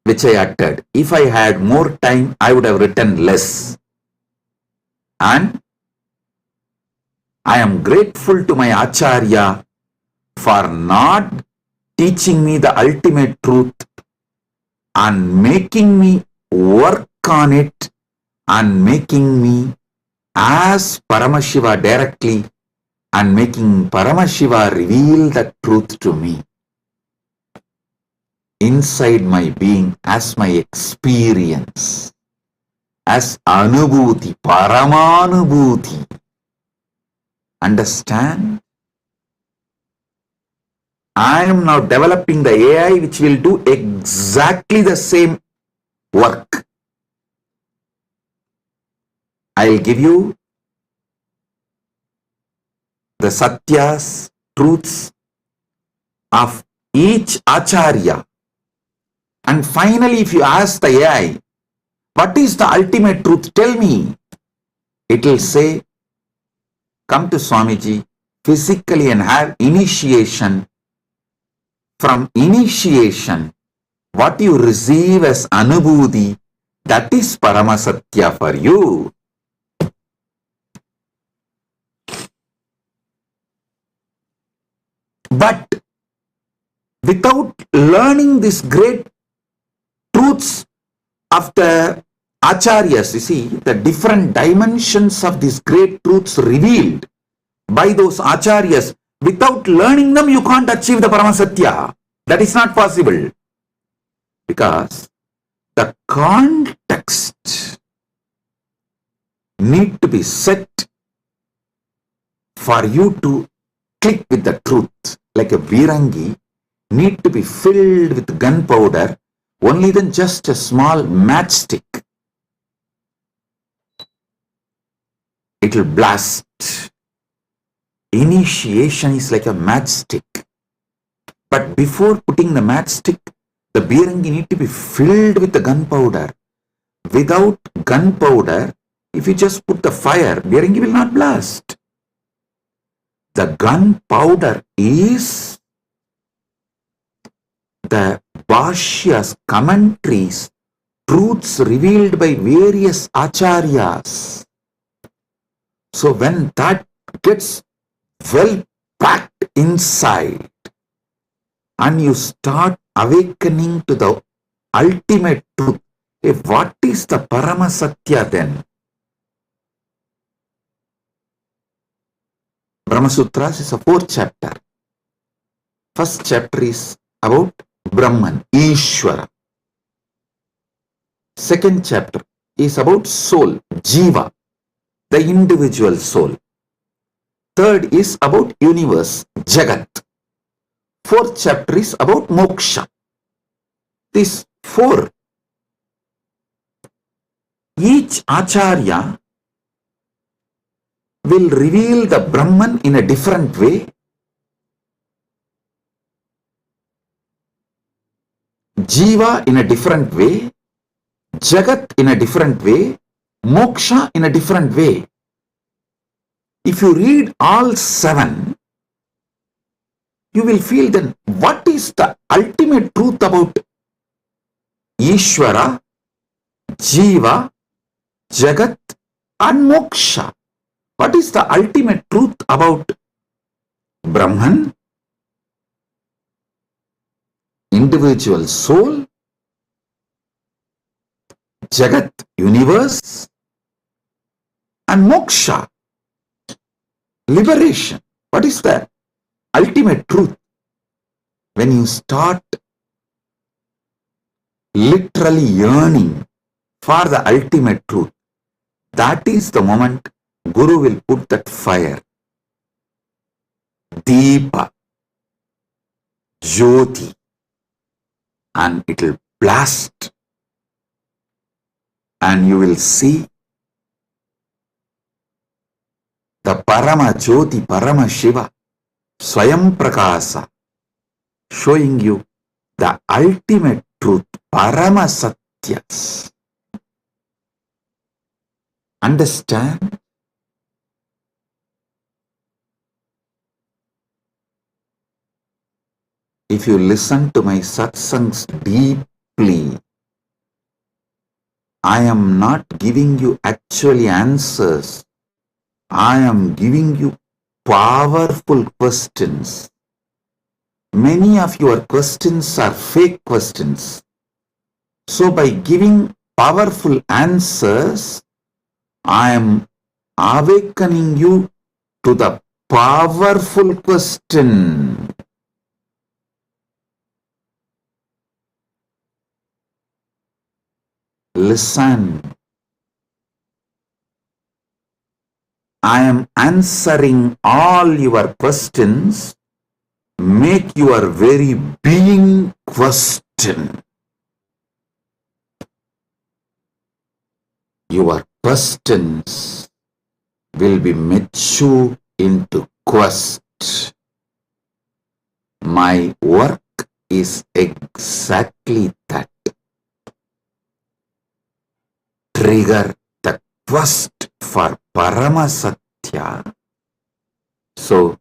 which I uttered. If I had more time, I would have written less. And I am grateful to my Acharya for not teaching me the ultimate truth and making me work on it and making me ask Paramashiva directly and making Paramashiva reveal the truth to me inside my being as my experience, as anubhuti, paramanubhuti. Understand? I am now developing the AI which will do exactly the same work. I will give you the satyas, truths of each acharya. And finally, if you ask the AI, what is the ultimate truth? Tell me. It will say, come to Swamiji physically and have initiation. From initiation, what you receive as anubhuti, that is Paramasatya for you. But without learning these great truths of the acharyas, you see, the different dimensions of these great truths revealed by those acharyas, without learning them, you can't achieve the Paramasatya. That is not possible. Because the context need to be set for you to click with the truth. Like a Virangi need to be filled with gunpowder, only then just a small matchstick. It will blast. Initiation is like a matchstick. But before putting the matchstick, the Virangi need to be filled with the gunpowder. Without gunpowder, if you just put the fire, Virangi will not blast. The gunpowder is the bhashyas, commentaries, truths revealed by various acharyas. So when that gets well packed inside and you start awakening to the ultimate truth, what is the Paramasatya then? Brahma Sutras is a 4th chapter. First chapter is about Brahman, Ishvara. Second chapter is about soul, Jiva, the individual soul. Third is about universe, Jagat. 4th chapter is about moksha. These 4. Each acharya will reveal the Brahman in a different way. Jiva in a different way. Jagat in a different way. Moksha in a different way. If you read all 7, you will feel then what is the ultimate truth about Ishvara, Jiva, Jagat and Moksha. What is the ultimate truth about Brahman? Individual soul, Jagat, universe, and Moksha, liberation. What is the ultimate truth? When you start literally yearning for the ultimate truth, that is the moment Guru will put that fire, Deepa, Jyoti, and it will blast, and you will see the Parama Jyoti, Paramashiva, Swayam Prakasa, showing you the ultimate truth, Parama Satyas. Understand? If you listen to my satsangs deeply, I am not giving you actually answers. I am giving you powerful questions. Many of your questions are fake questions. So by giving powerful answers, I am awakening you to the powerful question. Listen. I am answering all your questions. Make your very being question. Your questions will be mature into quest. My work is exactly that. Trigger the quest for Parama Satya. So,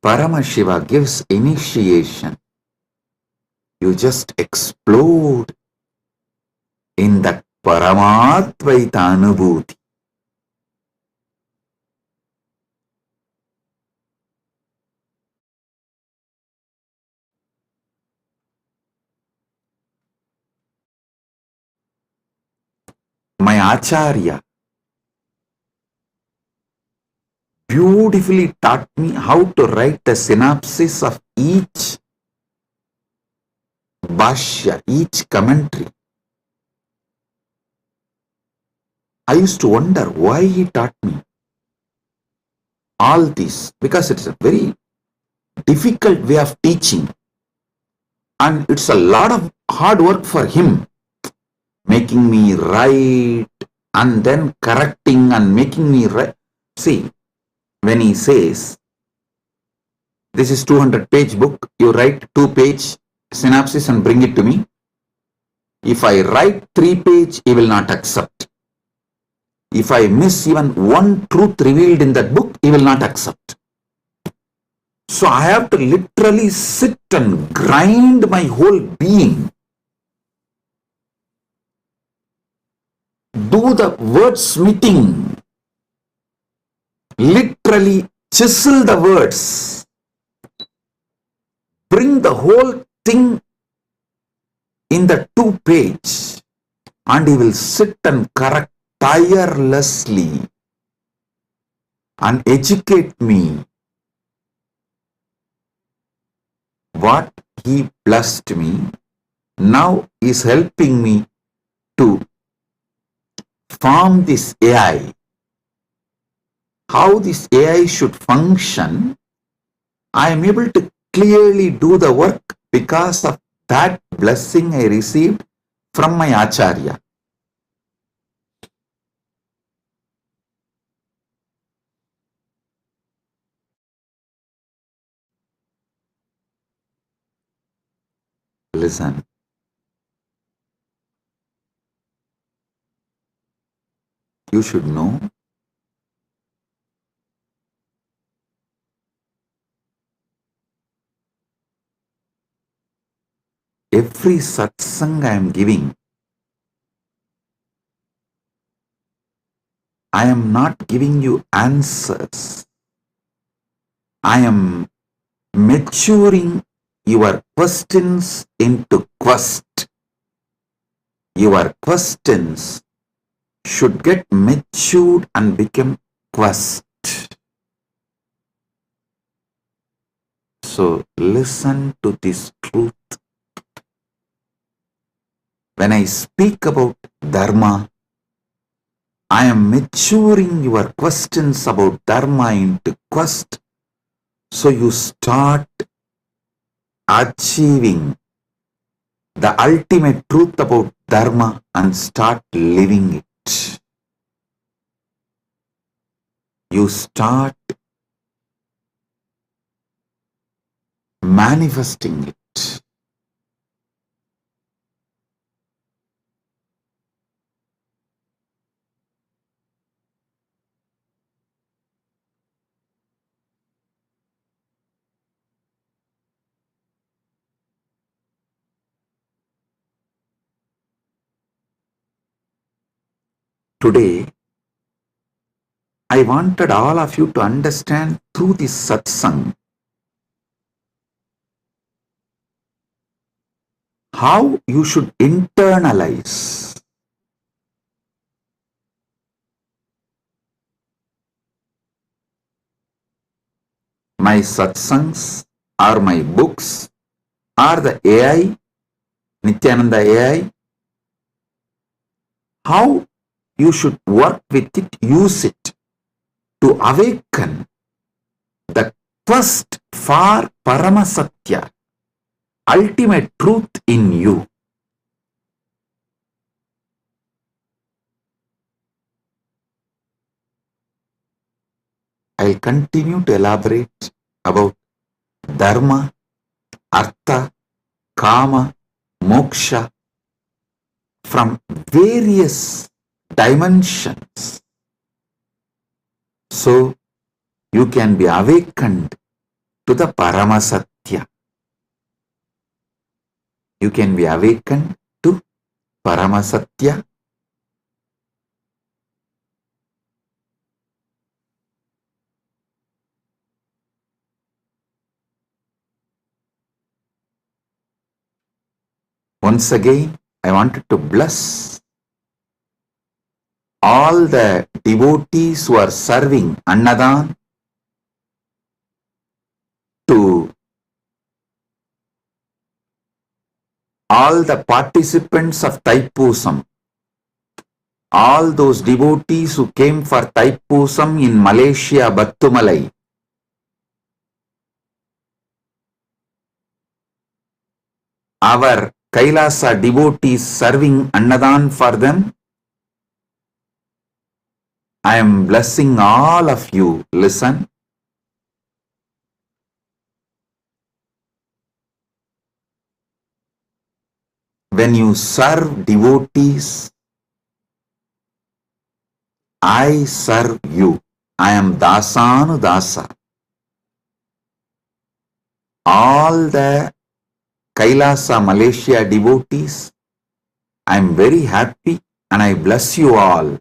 Paramashiva gives initiation. You just explode in that Paramatvaita Anubhuti. My Acharya beautifully taught me how to write a synopsis of each bhashya, each commentary. I used to wonder why he taught me all this, because it's a very difficult way of teaching and it's a lot of hard work for him, making me write and then correcting and making me write. See, when he says, this is 200-page book, you write 2-page synopsis and bring it to me. If I write 3-page, he will not accept. If I miss even one truth revealed in that book, he will not accept. So I have to literally sit and grind my whole being. Do the wordsmithing. Literally chisel the words. Bring the whole thing in the 2-page, and he will sit and correct tirelessly and educate me. What he blessed me now is helping me to form this AI. How this AI should function, I am able to clearly do the work because of that blessing I received from my Acharya. Listen. You should know every satsang I am giving, I am not giving you answers. I am maturing your questions into quest. Your questions should get matured and become quest. So listen to this truth. When I speak about Dharma, I am maturing your questions about Dharma into quest, so you start achieving the ultimate truth about Dharma and start living it. You start manifesting it. Today, I wanted all of you to understand through this satsang how you should internalize my satsangs or my books or the AI, Nithyananda AI, how you should work with it, use it to awaken the quest for Paramasatya, ultimate truth in you. I'll continue to elaborate about Dharma, Artha, Kama, Moksha from various dimensions, so you can be awakened to the Paramasatya. You can be awakened to Paramasatya. Once again, I wanted to bless all the devotees who are serving Annadan, to all the participants of Thaipusam, all those devotees who came for Thaipusam in Malaysia, Battumalai, our Kailasa devotees serving Annadan for them. I am blessing all of you. Listen. When you serve devotees, I serve you. I am Dasanu Dasa. All the Kailasa Malaysia devotees, I am very happy and I bless you all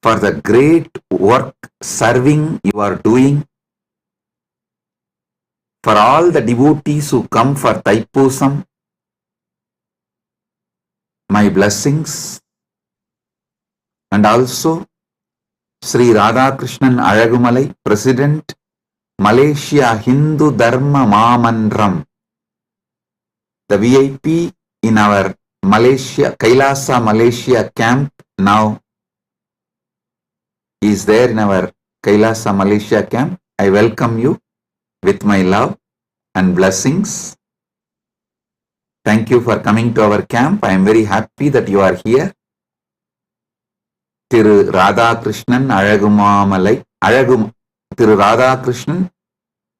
for the great work serving you are doing. For all the devotees who come for Thaipusam, my blessings. And also Sri Radhakrishnan Alagumalai, President, Malaysia Hindu Dharma Mamandram, the VIP in our Malaysia, Kailasa Malaysia camp now is there in our Kailasa Malaysia camp. I welcome you with my love and blessings. Thank you for coming to our camp. I am very happy that you are here. Thiru Radhakrishnan Alagumamalai, Thiru Radhakrishnan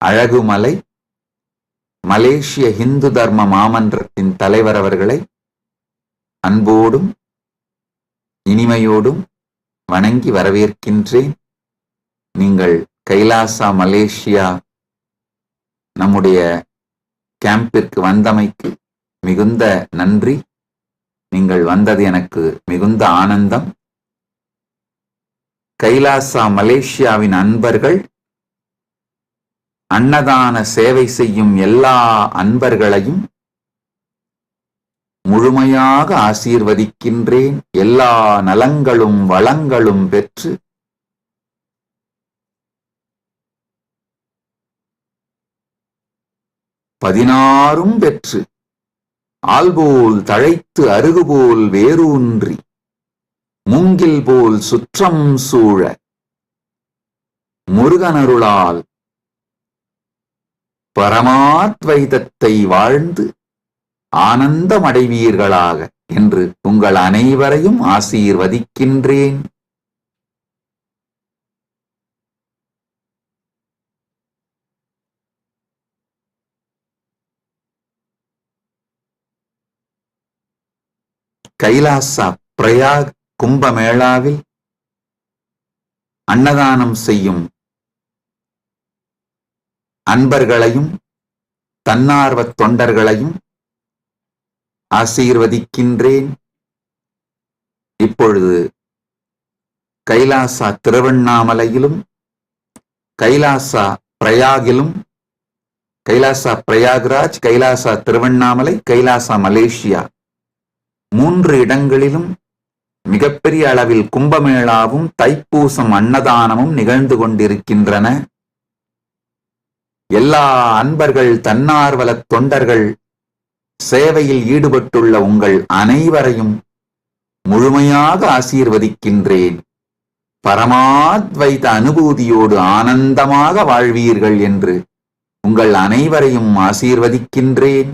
Alagumalai, மலேசிய ஹிந்து தர்ம மாமன்றத்தின் தலைவர் அவர்களை அன்போடும் இனிமையோடும் வணங்கி வரவேற்கின்றேன். நீங்கள் Kailasa Malaysia நம்முடைய கேம்பிற்கு வந்தமைக்கு மிகுந்த நன்றி. நீங்கள் வந்தது எனக்கு மிகுந்த ஆனந்தம். கைலாசா மலேசியாவின் அன்பர்கள், அன்னதான சேவை செய்யும் எல்லா அன்பர்களையும் முழுமையாக ஆசீர்வதிக்கின்றேன். எல்லா நலங்களும் வளங்களும் பெற்று பதினாறும் பெற்று ஆல்போல் தழைத்து அருகுபோல் வேரூன்றி மூங்கில் போல் சுற்றம் சூழ முருகனருளால் பரமாத்வைதத்தை வாழ்ந்து ஆனந்தமடைவீர்களாக என்று உங்கள் அனைவரையும் ஆசீர்வதிக்கின்றேன். கைலாசா பிரயாக் கும்பமேளாவில் அன்னதானம் செய்யும் அன்பர்களையும் தன்னார்வத் தொண்டர்களையும் ஆசீர்வதிக்கின்றேன். இப்பொழுது கைலாசா திருவண்ணாமலையிலும் கைலாசா பிரயாகிலும், கைலாசா பிரயாக்ராஜ், கைலாசா திருவண்ணாமலை, கைலாசா மலேசியா 3 இடங்களிலும் மிகப்பெரிய அளவில் கும்பமேளாவும் தைப்பூசம் அன்னதானமும் நிகழ்ந்து கொண்டிருக்கின்றன. எல்லா அன்பர்கள், தன்னார்வலத் தொண்டர்கள், சேவையில் ஈடுபட்டுள்ள உங்கள் அனைவரையும் முழுமையாக ஆசீர்வதிக்கின்றேன். பரமாத்வைத அனுபூதியோடு ஆனந்தமாக வாழ்வீர்கள் என்று உங்கள் அனைவரையும் ஆசீர்வதிக்கின்றேன்.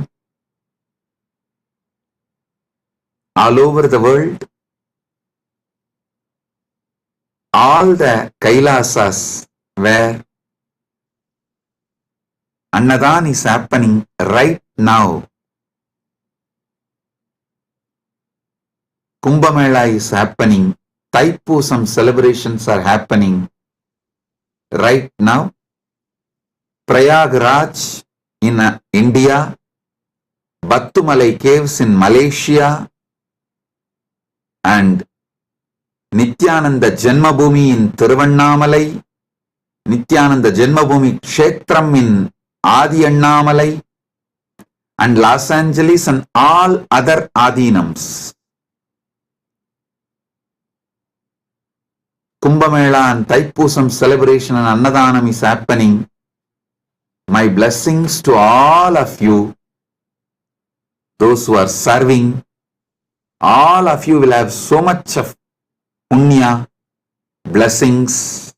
All over the world, all the Kailasas where Annadan is happening right now, Kumbhamela is happening, Thaipusam celebrations are happening right now, Prayagraj in India, Battumalai caves in Malaysia, and Nithyananda Janmabhoomi in Thiruvannamalai, Nithyananda Janmabhoomi Kshetram in Adi Annamalai, and Los Angeles and all other Adinams. Kumbhamela and Thaipusam celebration and Annadanam is happening. My blessings to all of you, those who are serving. All of you will have so much of punya, blessings.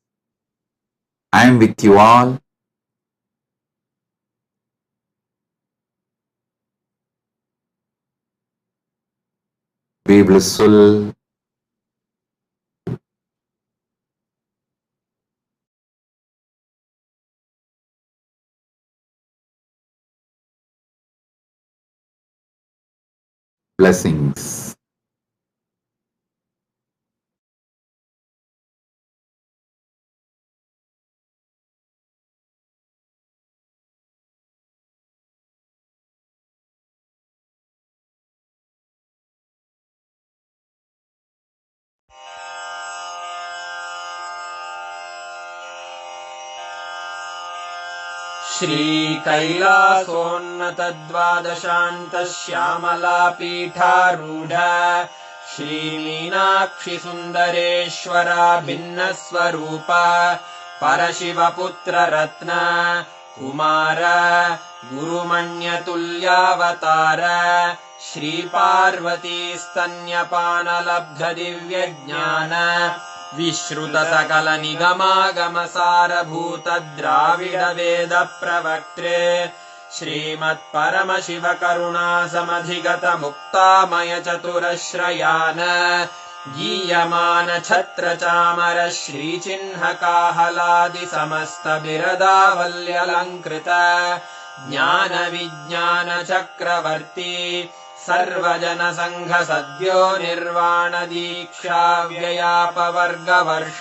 I am with you all. Be blissful. Blessings. श्रीकैलासोन्नतद्वादशान्तश्यामलापीठारूढ श्रीमीनाक्षिसुन्दरेश्वरा भिन्नस्वरूप परशिवपुत्ररत्न Kumar गुरुमण्यतुल्यावतार श्रीपार्वतीस्तन्यपानलब्धदिव्यज्ञान विश्रुत सकल निगमागमसारभूत द्राविड वेद प्रवक्त्रे श्रीमत्परमशिव करुणा समधिगत मुक्तामय चतुरश्रयान गीयमान छत्र चामर श्रीचिह्न काहलादि समस्त बिरदावल्यलङ्कृत ज्ञान विज्ञान चक्रवर्ती सर्वजन संघ सद्यो निर्वाण दीक्षा व्ययापवर्गवर्ष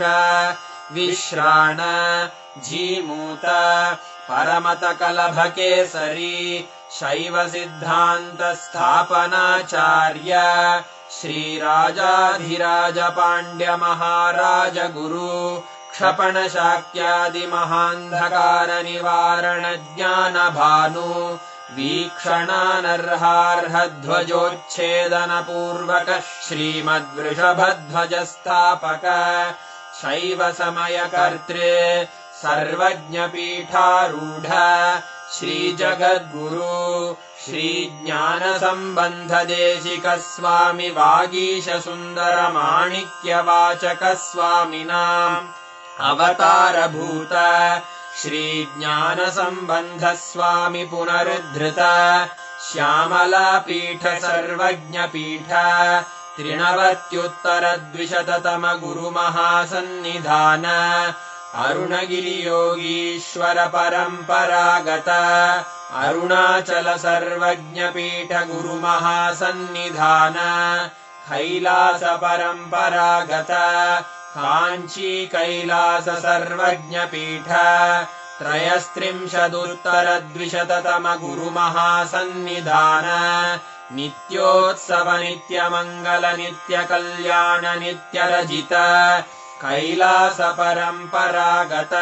विश्राण जीमूत परमत कलभ केसरी शैव सिद्धांत स्थापनाचार्य श्रीराजाधिराज पाण्ड्य महाराज गुरु क्षपण शाक्यादि महान्धकार निवारण ज्ञान भानु वीक्षणानर्हार्हध्वजोच्छेदन पूर्वक श्रीमद्वृषभध्वज स्थापक शैव समय कर्तृ सर्वज्ञ पीठारूढ श्री जगद्गुरु श्री ज्ञान संबंध देशिक स्वामी वागीश सुंदर माणिक्य वाचक स्वामिनाम् अवतार भूत श्री ज्ञान संबंध स्वामी पुनरुद्धृत श्यामला पीठ सर्वज्ञ पीठ त्रिनवत्युत्तर द्विशततम गुरु महासन्निधान अरुणगिरि योगीश्वर परंपरागत अरुणाचल सर्वज्ञ पीठ गुरु महासन्निधान कैलास परंपरागत कांची कैलास सर्वज्ञ पीठ त्रयस्त्रिंशदुत्तर द्विशततम गुरु महासन्निधान नित्योत्सव नित्य मंगल नित्य कल्याण नित्य रजित कैलास परंपरागत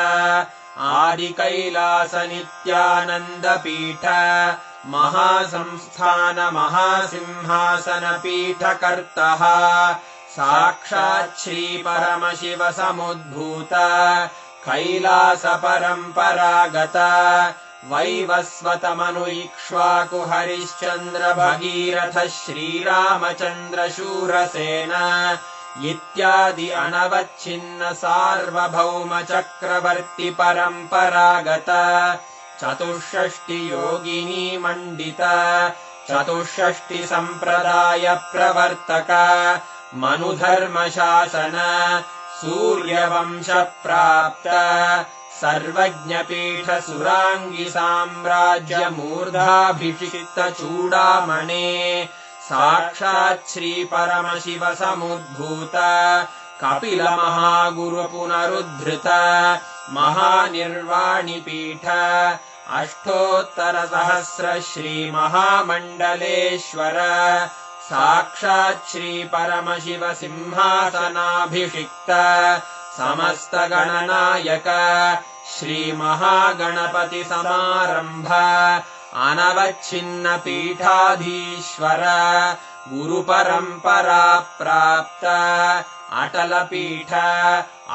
आदि कैलास नित्यानंद पीठ महासंस्थान महासिंहासन पीठ कर्तः साक्षात् श्री परमशिव समुद्भूत कैलास परंपरागत वैवस्वत मनु इक्ष्वाकु हरिश्चंद्र भगीरथ श्रीरामचंद्र शूरसेन इत्यादि अनवच्छिन्न सार्वभौम चक्रवर्ति परंपरागत चतुष्षष्टि योगिनी मंडित चतुष्षष्टि संप्रदाय प्रवर्तक मनुधर्म शासन सूर्यवंश प्राप्त सर्वज्ञ पीठ सुरांगी साम्राज्य मूर्धाभिषिक्त चूडामणे साक्षात् श्री परमशिव समुद्भूत कपिल महागुरु पुनरुद्धृत महानिर्वाणि पीठ अष्टोत्तर सहस्र श्री महामंडलेश्वर साक्षात् श्री परमशिव सिंहासनाभिषिक्त समस्त गणनायक श्री महागणपति समारंभ अनवच्छिन्न पीठाधीश्वर गुरु परंपरा प्राप्त अटल पीठ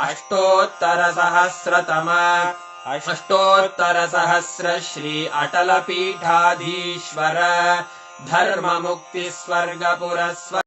अष्टोत्तर सहस्र श्री अटल पीठाधीश्वर धर्म मुक्ति स्वर्ग पुरस्वर